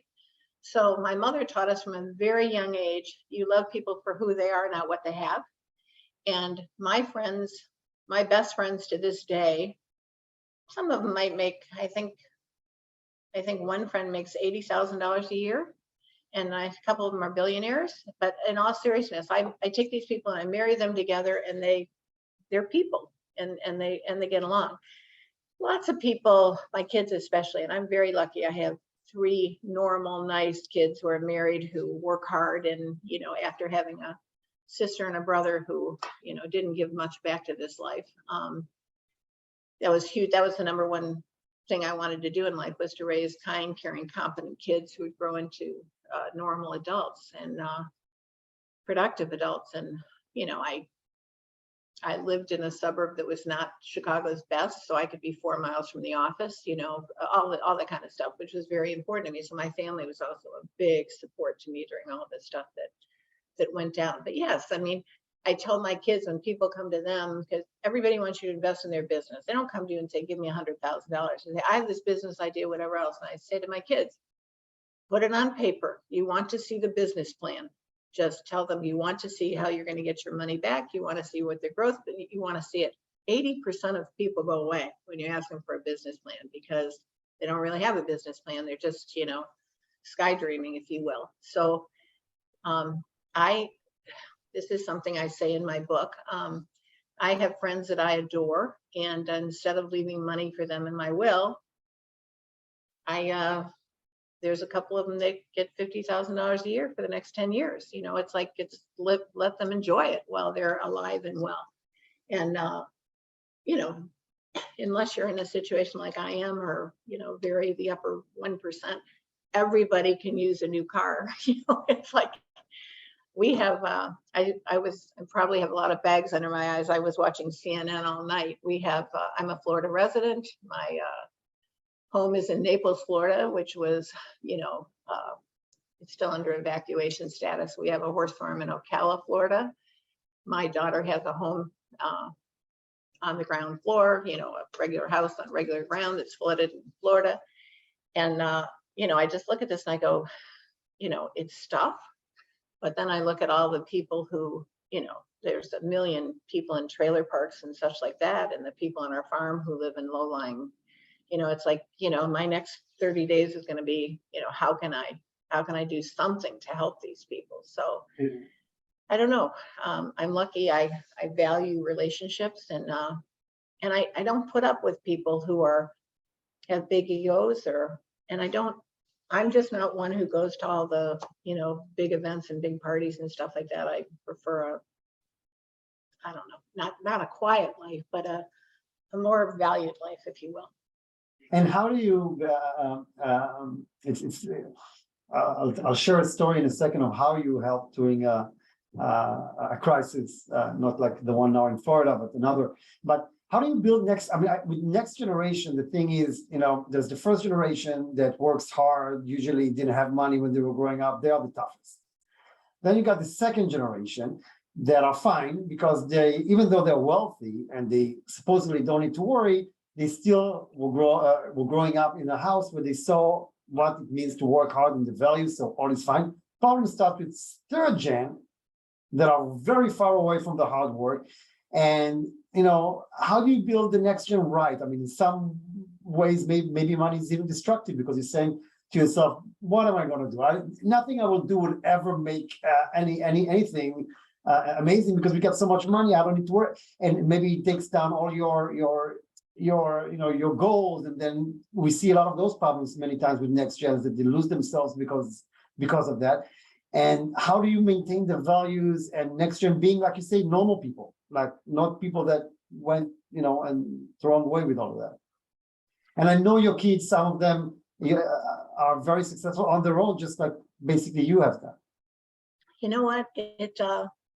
So my mother taught us from a very young age, you love people for who they are, not what they have. And my friends, my best friends to this day, some of them might make, I think one friend makes $80,000 a year, and a couple of them are billionaires. But in all seriousness, I take these people and I marry them together, and they're people, and they get along. Lots of people, my kids especially, and I'm very lucky. I have 3 normal, nice kids who are married, who work hard, and after having a sister and a brother who didn't give much back to this life, that was huge. That was the number one thing I wanted to do in life, was to raise kind, caring, competent kids who would grow into normal adults and productive adults. And I lived in a suburb that was not Chicago's best, so I could be 4 miles from the office, all that kind of stuff, which was very important to me. So my family was also a big support to me during all of this stuff that went down. But yes, I mean, I tell my kids, when people come to them, because everybody wants you to invest in their business. They don't come to you and say, give me $100,000 and say, I have this business idea, whatever else. And I say to my kids, put it on paper. You want to see the business plan. Just tell them you want to see how you're going to get your money back. You want to see what the growth, you want to see it. 80% of people go away when you ask them for a business plan, because they don't really have a business plan. They're just, sky dreaming, if you will. So this is something I say in my book. I have friends that I adore, and instead of leaving money for them in my will, there's a couple of them that get $50,000 a year for the next 10 years. It's like, let them enjoy it while they're alive and well. And, unless you're in a situation like I am, or, the upper 1%, everybody can use a new car. It's like, we have, I probably have a lot of bags under my eyes. I was watching CNN all night. We have, I'm a Florida resident. My home is in Naples, Florida, which was, it's still under evacuation status. We have a horse farm in Ocala, Florida. My daughter has a home on the ground floor, a regular house on regular ground that's flooded in Florida. And, I just look at this and I go, it's stuff. But then I look at all the people who, there's a million people in trailer parks and such like that, and the people on our farm who live in low-lying, it's like, my next 30 days is going to be, how can I do something to help these people? So I don't know. I'm lucky. I value relationships, and I don't put up with people who have big egos, I'm just not one who goes to all the, big events and big parties and stuff like that. I prefer I don't know, not a quiet life, but a more valued life, if you will. And how do you, I'll share a story in a second of how you helped during a crisis, not like the one now in Florida, but another. But how do you build next? I mean, with next generation, the thing is, there's the first generation that works hard, usually didn't have money when they were growing up. They are the toughest. Then you got the second generation that are fine because even though they're wealthy and they supposedly don't need to worry, they still were growing up in a house where they saw what it means to work hard and the values, so all is fine. Problem starts with third gen that are very far away from the hard work. And, how do you build the next gen right? I mean, in some ways, maybe money is even destructive because you're saying to yourself, what am I going to do? Nothing I will do would ever make anything amazing because we got so much money. I don't need to work. And maybe it takes down all your goals. And then we see a lot of those problems many times with next gens, that they lose themselves because of that. And how do you maintain the values and next gen being, like you say, normal people, like not people that went, and thrown away with all of that. And I know your kids, some of them are very successful on their own, just like basically you have done. You know what?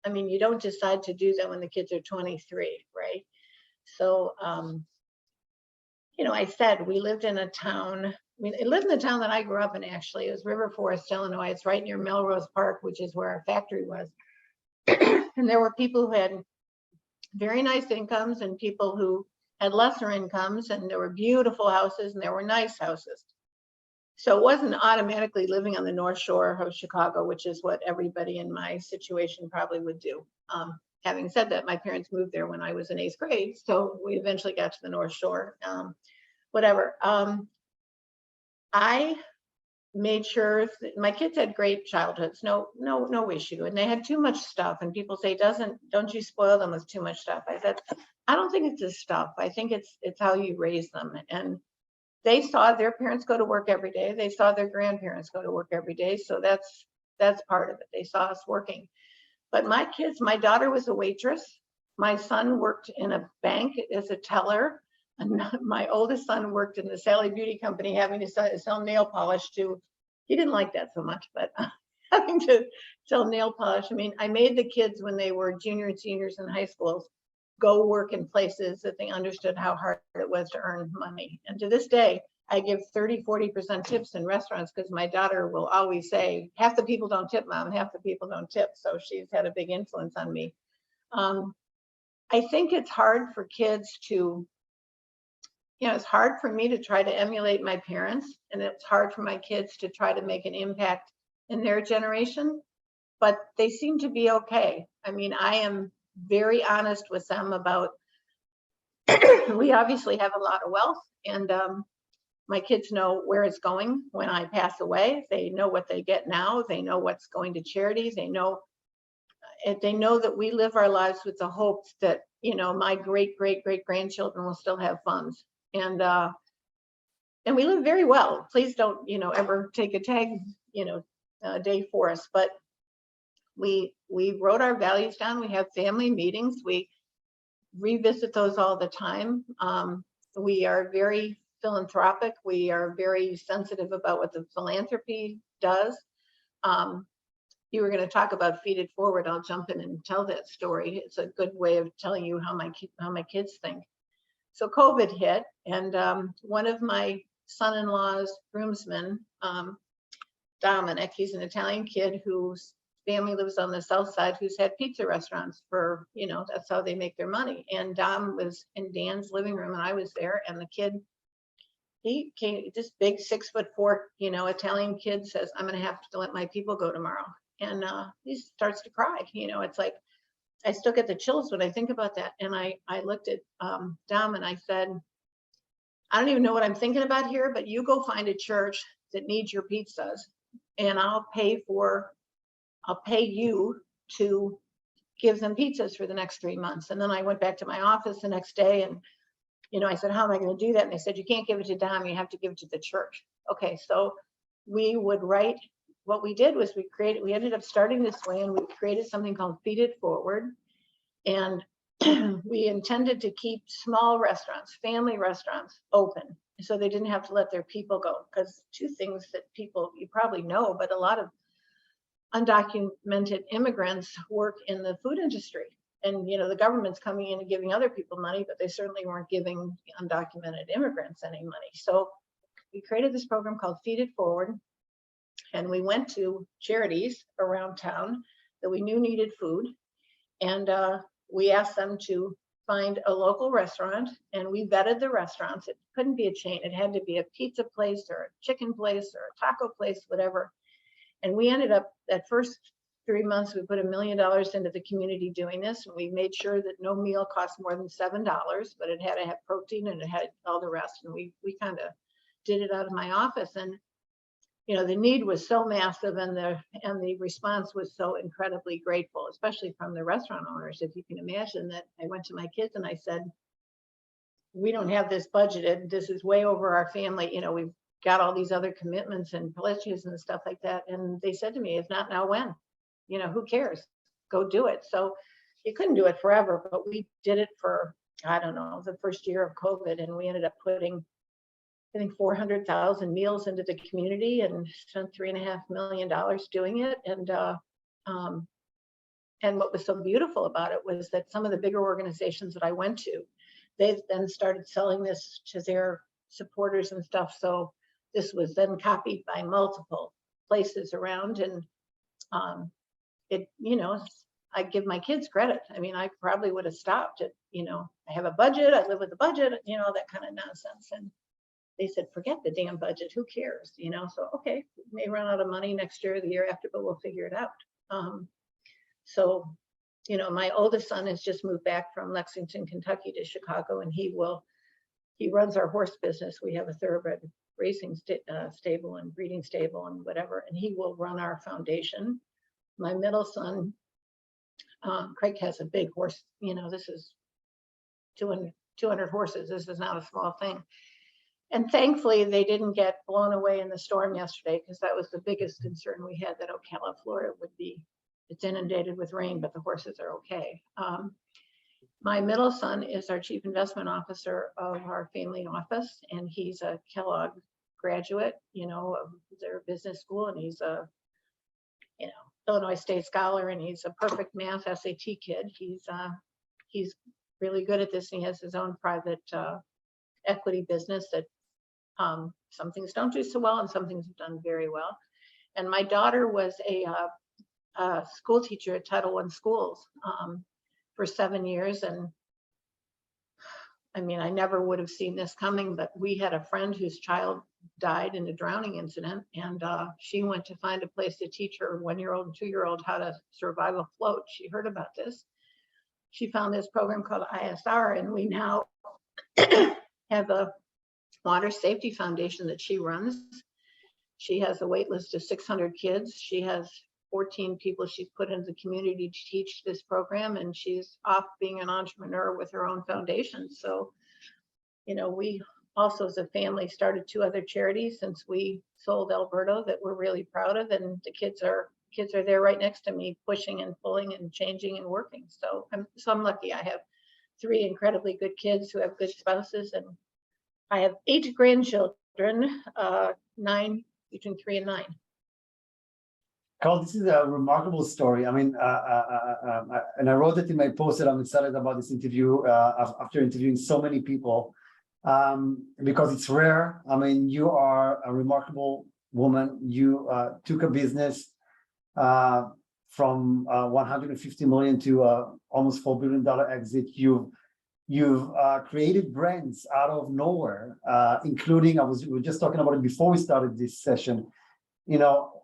I mean, you don't decide to do that when the kids are 23, right? So, you know, I said we lived in a town. I mean, it lived in the town that I grew up in, actually. It was River Forest, Illinois. It's right near Melrose Park, which is where our factory was. And there were people who had very nice incomes and people who had lesser incomes, and there were beautiful houses and there were nice houses. So it wasn't automatically living on the North Shore of Chicago, which is what everybody in my situation probably would do. Having said that, my parents moved there when I was in 8th grade, so we eventually got to the North Shore. Whatever. I made sure that my kids had great childhoods, no issue. And they had too much stuff. And people say, don't you spoil them with too much stuff? I said, I don't think it's the stuff. I think it's how you raise them. And they saw their parents go to work every day. They saw their grandparents go to work every day. So that's part of it. They saw us working. But my kids, my daughter was a waitress. My son worked in a bank as a teller. And my oldest son worked in the Sally Beauty Company, having to sell nail polish to, he didn't like that so much, but having to sell nail polish. I mean, I made the kids when they were junior and seniors in high schools go work in places that they understood how hard it was to earn money. And to this day, I give 30–40% tips in restaurants because my daughter will always say, half the people don't tip, Mom, half the people don't tip. So she's had a big influence on me. I think it's hard for kids to, you know, it's hard for me to try to emulate my parents, and it's hard for my kids to try to make an impact in their generation, but they seem to be okay. I mean, I am very honest with them about, we obviously have a lot of wealth, and my kids know where it's going when I pass away. They know what they get now. They know what's going to charities. They know that we live our lives with the hopes that, you know, my great grandchildren will still have funds. And we live very well. Please don't, you know, ever take a tag, you know, day for us. But we wrote our values down. We have family meetings. We revisit those all the time. We are very philanthropic. We are very sensitive about what the philanthropy does. You were going to talk about Feed It Forward. I'll jump in and tell that story. It's a good way of telling you how my kids think. So COVID hit, and one of my son-in-law's groomsmen, Dominic, he's an Italian kid whose family lives on the south side, who's had pizza restaurants for, you know, that's how they make their money. And Dom was in Dan's living room, and I was there, and the kid, he came, this big 6'4", you know, Italian kid says, I'm going to have to let my people go tomorrow. And he starts to cry. You know, it's like, I still get the chills when I think about that. And I looked at Dom and I said, I don't even know what I'm thinking about here, but you go find a church that needs your pizzas, and I'll pay you to give them pizzas for the next 3 months. And then I went back to my office the next day, and, you know, I said, how am I going to do that? And they said, you can't give it to Dom, you have to give it to the church. Okay, so we would write, what we did was we ended up starting this way, and we created something called Feed It Forward. And we intended to keep small restaurants, family restaurants, open, so they didn't have to let their people go. Because two things that people, you probably know, but a lot of undocumented immigrants work in the food industry. And, you know, the government's coming in and giving other people money, but they certainly weren't giving undocumented immigrants any money. So we created this program called Feed It Forward. And we went to charities around town that we knew needed food. And we asked them to find a local restaurant, and we vetted the restaurants. It couldn't be a chain. It had to be a pizza place or a chicken place or a taco place, whatever. And we ended up, that first 3 months, we put $1 million into the community doing this. And we made sure that no meal cost more than $7, but it had to have protein and it had all the rest. And we kind of did it out of my office. And, you know, the need was so massive, and the response was so incredibly grateful, especially from the restaurant owners. If you can imagine that, I went to my kids and I said, we don't have this budgeted. This is way over our family. You know, we've got all these other commitments and pledges and stuff like that. And they said to me, if not now, when? You know, who cares? Go do it. So you couldn't do it forever, but we did it for, I don't know, the first year of COVID, and we ended up putting, I think, 400,000 meals into the community and spent $3.5 million doing it. And And what was so beautiful about it was that some of the bigger organizations that I went to, they then started selling this to their supporters and stuff. So this was then copied by multiple places around. And it, I give my kids credit. I mean, I probably would have stopped at, I have a budget, I live with a budget, that kind of nonsense. And they said, forget the damn budget, who cares? So, okay, we may run out of money next year or the year after, but we'll figure it out. So, my oldest son has just moved back from Lexington, Kentucky to Chicago, and he runs our horse business. We have a thoroughbred racing stable and breeding stable and whatever, and he will run our foundation. My middle son, Craig, has a big horse. This is 200 horses. This is not a small thing. And thankfully, they didn't get blown away in the storm yesterday, because that was the biggest concern we had, that Ocala, Florida it's inundated with rain, but the horses are okay. My middle son is our chief investment officer of our family office, and he's a Kellogg graduate, of their business school, and he's a, Illinois State scholar, and he's a perfect math SAT kid. He's really good at this, and he has his own private equity business that some things don't do so well and some things have done very well. And my daughter was a school teacher at Title I schools for 7 years. And I mean, I never would have seen this coming, but we had a friend whose child died in a drowning incident, and she went to find a place to teach her 1-year-old and 2-year-old how to survive a float. She heard about this. She found this program called ISR, and we now have a water safety foundation that she runs. She has a wait list of 600 kids. She has 14 people she's put into the community to teach this program, and she's off being an entrepreneur with her own foundation. So, we also as a family started 2 other charities since we sold Alberto that we're really proud of, and the kids are there right next to me, pushing and pulling and changing and working. So I'm lucky. I have 3 incredibly good kids who have good spouses, and I have 8 grandchildren, 9 between 3 and 9. Carl, this is a remarkable story. I mean, and I wrote it in my post that I'm excited about this interview after interviewing so many people, because it's rare. I mean, you are a remarkable woman. You took a business from 150 million to almost $4 billion exit. You've created brands out of nowhere, including, we were just talking about it before we started this session.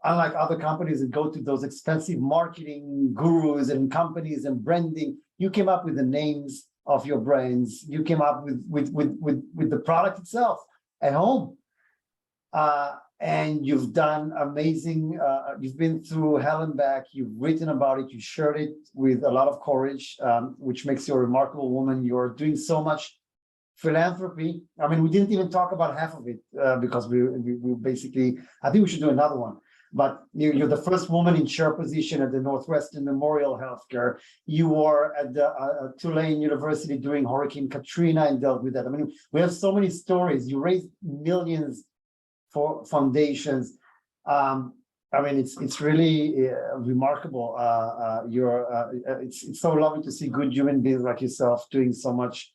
Unlike other companies that go to those expensive marketing gurus and companies and branding, you came up with the names of your brands. You came up with the product itself at home. And you've done amazing, you've been through hell and back, you've written about it, you shared it with a lot of courage, which makes you a remarkable woman. You're doing so much philanthropy. I mean, we didn't even talk about half of it because we basically, I think we should do another one. But you're the first woman in chair position at the Northwestern Memorial Healthcare. You were at the Tulane University during Hurricane Katrina and dealt with that. I mean, we have so many stories. You raised millions for foundations. I mean, it's really remarkable. It's so lovely to see good human beings like yourself doing so much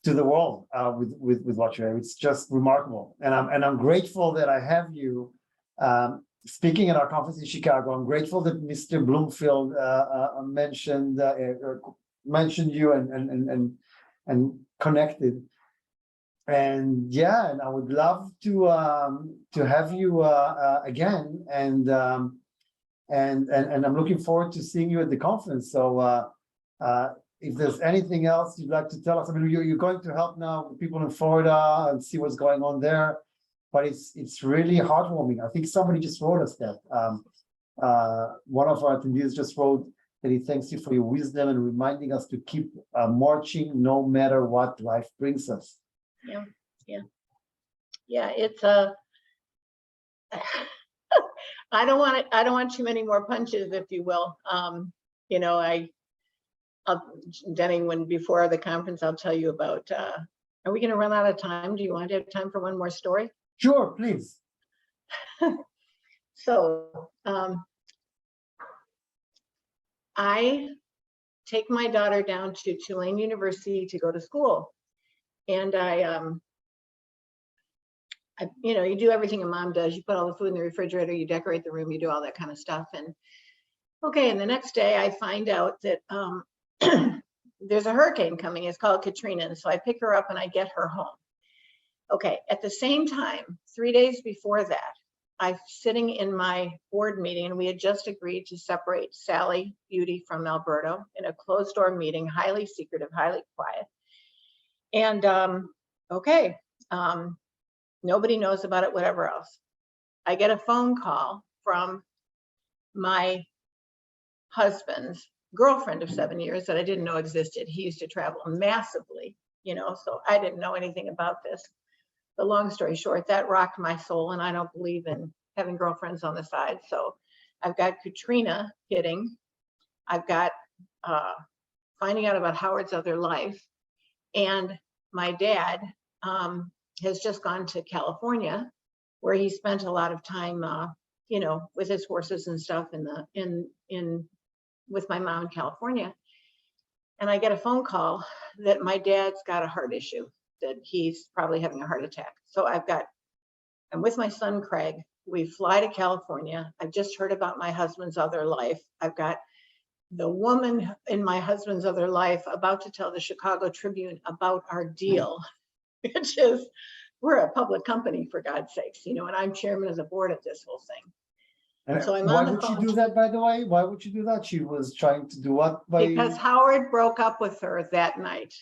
to the world with what you have. It's just remarkable, and I'm grateful that I have you speaking at our conference in Chicago. I'm grateful that Mr. Bloomfield mentioned you and connected. And yeah, and I would love to have you again, and I'm looking forward to seeing you at the conference. So if there's anything else you'd like to tell us, I mean, you're going to help now people in Florida and see what's going on there, but it's really heartwarming. I think somebody just wrote us that. One of our attendees just wrote that he thanks you for your wisdom and reminding us to keep marching no matter what life brings us. Yeah. It's I don't want too many more punches, if you will. Denny, before the conference, I'll tell you about. Are we going to run out of time? Do you want to have time for one more story? Sure, please. So, I take my daughter down to Tulane University to go to school. And you do everything a mom does. You put all the food in the refrigerator, you decorate the room, you do all that kind of stuff. And the next day I find out that there's a hurricane coming. It's called Katrina. And so I pick her up and I get her home. Okay, at the same time, 3 days before that, I'm sitting in my board meeting and we had just agreed to separate Sally Beauty from Alberto in a closed door meeting, highly secretive, highly quiet. And nobody knows about it, whatever else. I get a phone call from my husband's girlfriend of 7 years that I didn't know existed. He used to travel massively, so I didn't know anything about this. But long story short, that rocked my soul, and I don't believe in having girlfriends on the side. So I've got Katrina hitting. I've got finding out about Howard's other life. And my dad has just gone to California, where he spent a lot of time, with his horses and stuff with my mom in California. And I get a phone call that my dad's got a heart issue, that he's probably having a heart attack. So I'm with my son, Craig. We fly to California. I've just heard about my husband's other life. I've got the woman in my husband's other life about to tell the Chicago Tribune about our deal, which is, we're a public company, for God's sakes, and I'm chairman of the board of this whole thing. And so I'm why on the would she phone do that, by the way? Why would she do that? She was trying to do what? Because Howard broke up with her that night.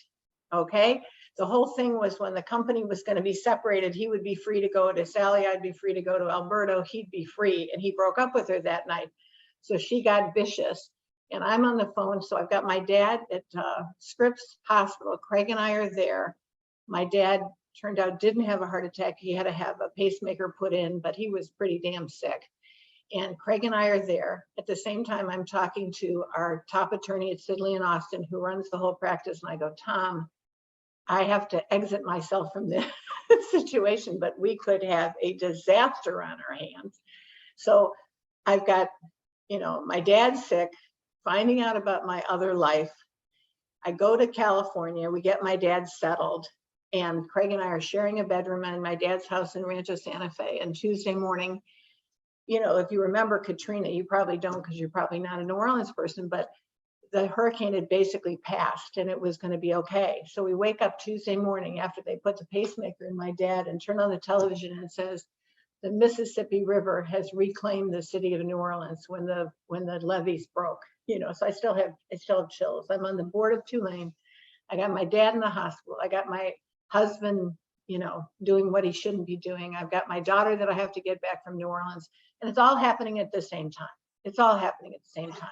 Okay. The whole thing was, when the company was going to be separated, he would be free to go to Sally. I'd be free to go to Alberto. He'd be free. And he broke up with her that night. So she got vicious. And I'm on the phone. So I've got my dad at Scripps Hospital. Craig and I are there. My dad turned out didn't have a heart attack. He had to have a pacemaker put in, but he was pretty damn sick. And Craig and I are there. At the same time, I'm talking to our top attorney at Sidley and Austin, who runs the whole practice. And I go, Tom, I have to exit myself from this situation, but we could have a disaster on our hands. So I've got, my dad's sick, finding out about my other life. I go to California, we get my dad settled, and Craig and I are sharing a bedroom in my dad's house in Rancho Santa Fe. And Tuesday morning, if you remember Katrina, you probably don't, because you're probably not a New Orleans person, but the hurricane had basically passed and it was going to be okay. So we wake up Tuesday morning after they put the pacemaker in my dad and turn on the television, and it says, the Mississippi River has reclaimed the city of New Orleans when the levees broke. So I still have chills. I'm on the board of Tulane. I got my dad in the hospital. I got my husband, doing what he shouldn't be doing. I've got my daughter that I have to get back from New Orleans, and it's all happening at the same time. It's all happening at the same time.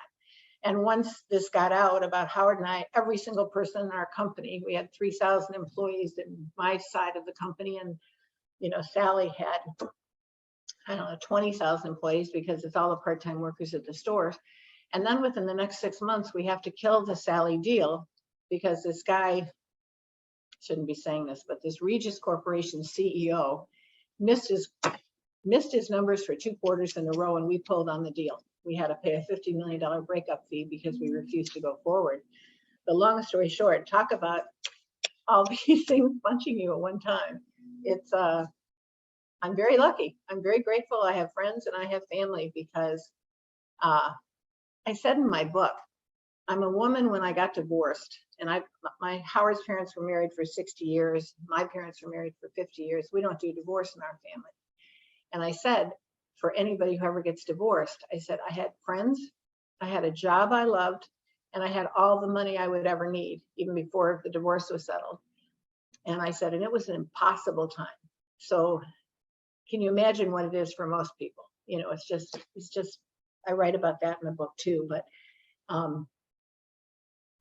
And once this got out about Howard and I, every single person in our company, we had 3,000 employees in my side of the company, and Sally had, 20,000 employees, because it's all the part-time workers at the stores. And then within the next 6 months, we have to kill the Sally deal, because this guy, shouldn't be saying this, but this Regis Corporation CEO missed his numbers for 2 quarters in a row, and we pulled on the deal. We had to pay a $50 million breakup fee because we refused to go forward. The long story short, talk about all these things punching you at one time. It's I'm very lucky. I'm very grateful. I have friends and I have family, because I said in my book, I'm a woman when I got divorced, and my Howard's parents were married for 60 years. My parents were married for 50 years. We don't do divorce in our family. And I said, for anybody who ever gets divorced, I said, I had friends, I had a job I loved, and I had all the money I would ever need, even before the divorce was settled. And I said, and it was an impossible time. So can you imagine what it is for most people? It's just, I write about that in the book too, but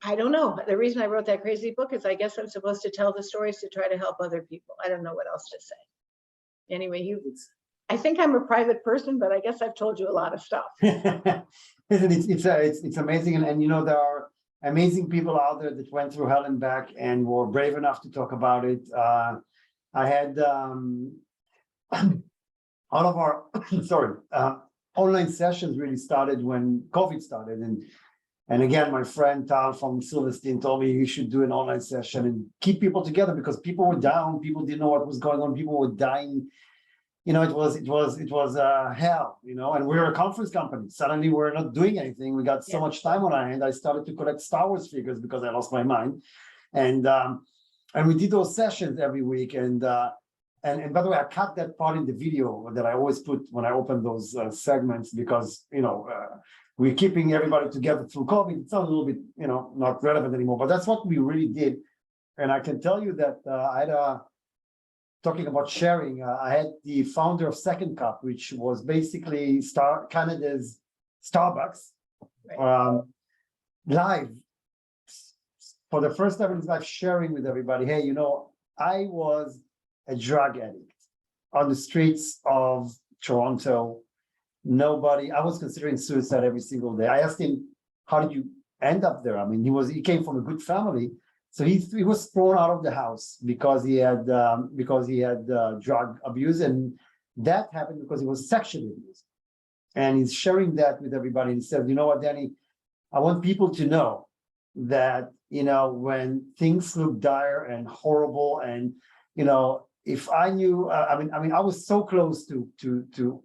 I don't know. The reason I wrote that crazy book is I guess I'm supposed to tell the stories to try to help other people. I don't know what else to say. Anyway, I think I'm a private person, but I guess I've told you a lot of stuff. It's amazing. And there are amazing people out there that went through hell and back and were brave enough to talk about it. I had all of our online sessions really started when COVID started, And again, my friend Tal from Silverstein told me you should do an online session and keep people together because people were down, people didn't know what was going on, people were dying. You know, it was hell, you know, and we're a conference company. Suddenly we're not doing anything. We got so much time on our hand. I started to collect Star Wars figures because I lost my mind. And we did those sessions every week. And by the way, I cut that part in the video that I always put when I open those segments because, you know, we're keeping everybody together through COVID. It's a little bit, you know, not relevant anymore, but that's what we really did. And I can tell you that I had talking about sharing, I had the founder of Second Cup, which was basically Canada's Starbucks, live for the first time in his life, sharing with everybody, hey, you know, I was a drug addict on the streets of Toronto. I was considering suicide every single day. I asked him, how did you end up there? I mean, he came from a good family. So he was thrown out of the house because he had drug abuse, and that happened because he was sexually abused. And he's sharing that with everybody. And he said, you know what, Danny, I want people to know that, you know, when things look dire and horrible, and you know, if I knew, I mean, I was so close to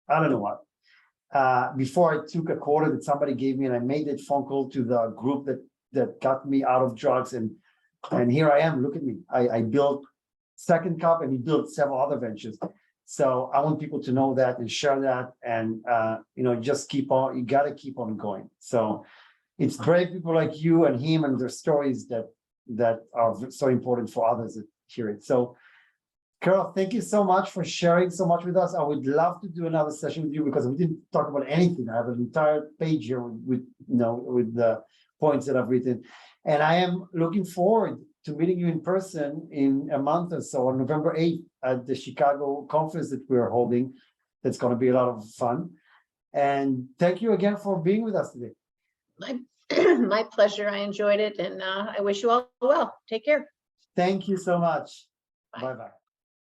I don't know what. Before I took a quarter that somebody gave me, and I made that phone call to the group that got me out of drugs, and here I am. Look at me. I built Second Cup, and he built several other ventures. So I want people to know that and share that, and you know, just keep on. You got to keep on going. So it's brave people like you and him and their stories that are so important for others that hear it. So Carol, thank you so much for sharing so much with us. I would love to do another session with you because we didn't talk about anything. I have an entire page here with you know, with the points that I've written. And I am looking forward to meeting you in person in a month or so on November 8th at the Chicago conference that we're holding. That's going to be a lot of fun. And thank you again for being with us today. My pleasure. I enjoyed it, and I wish you all well. Take care. Thank you so much. Bye-bye.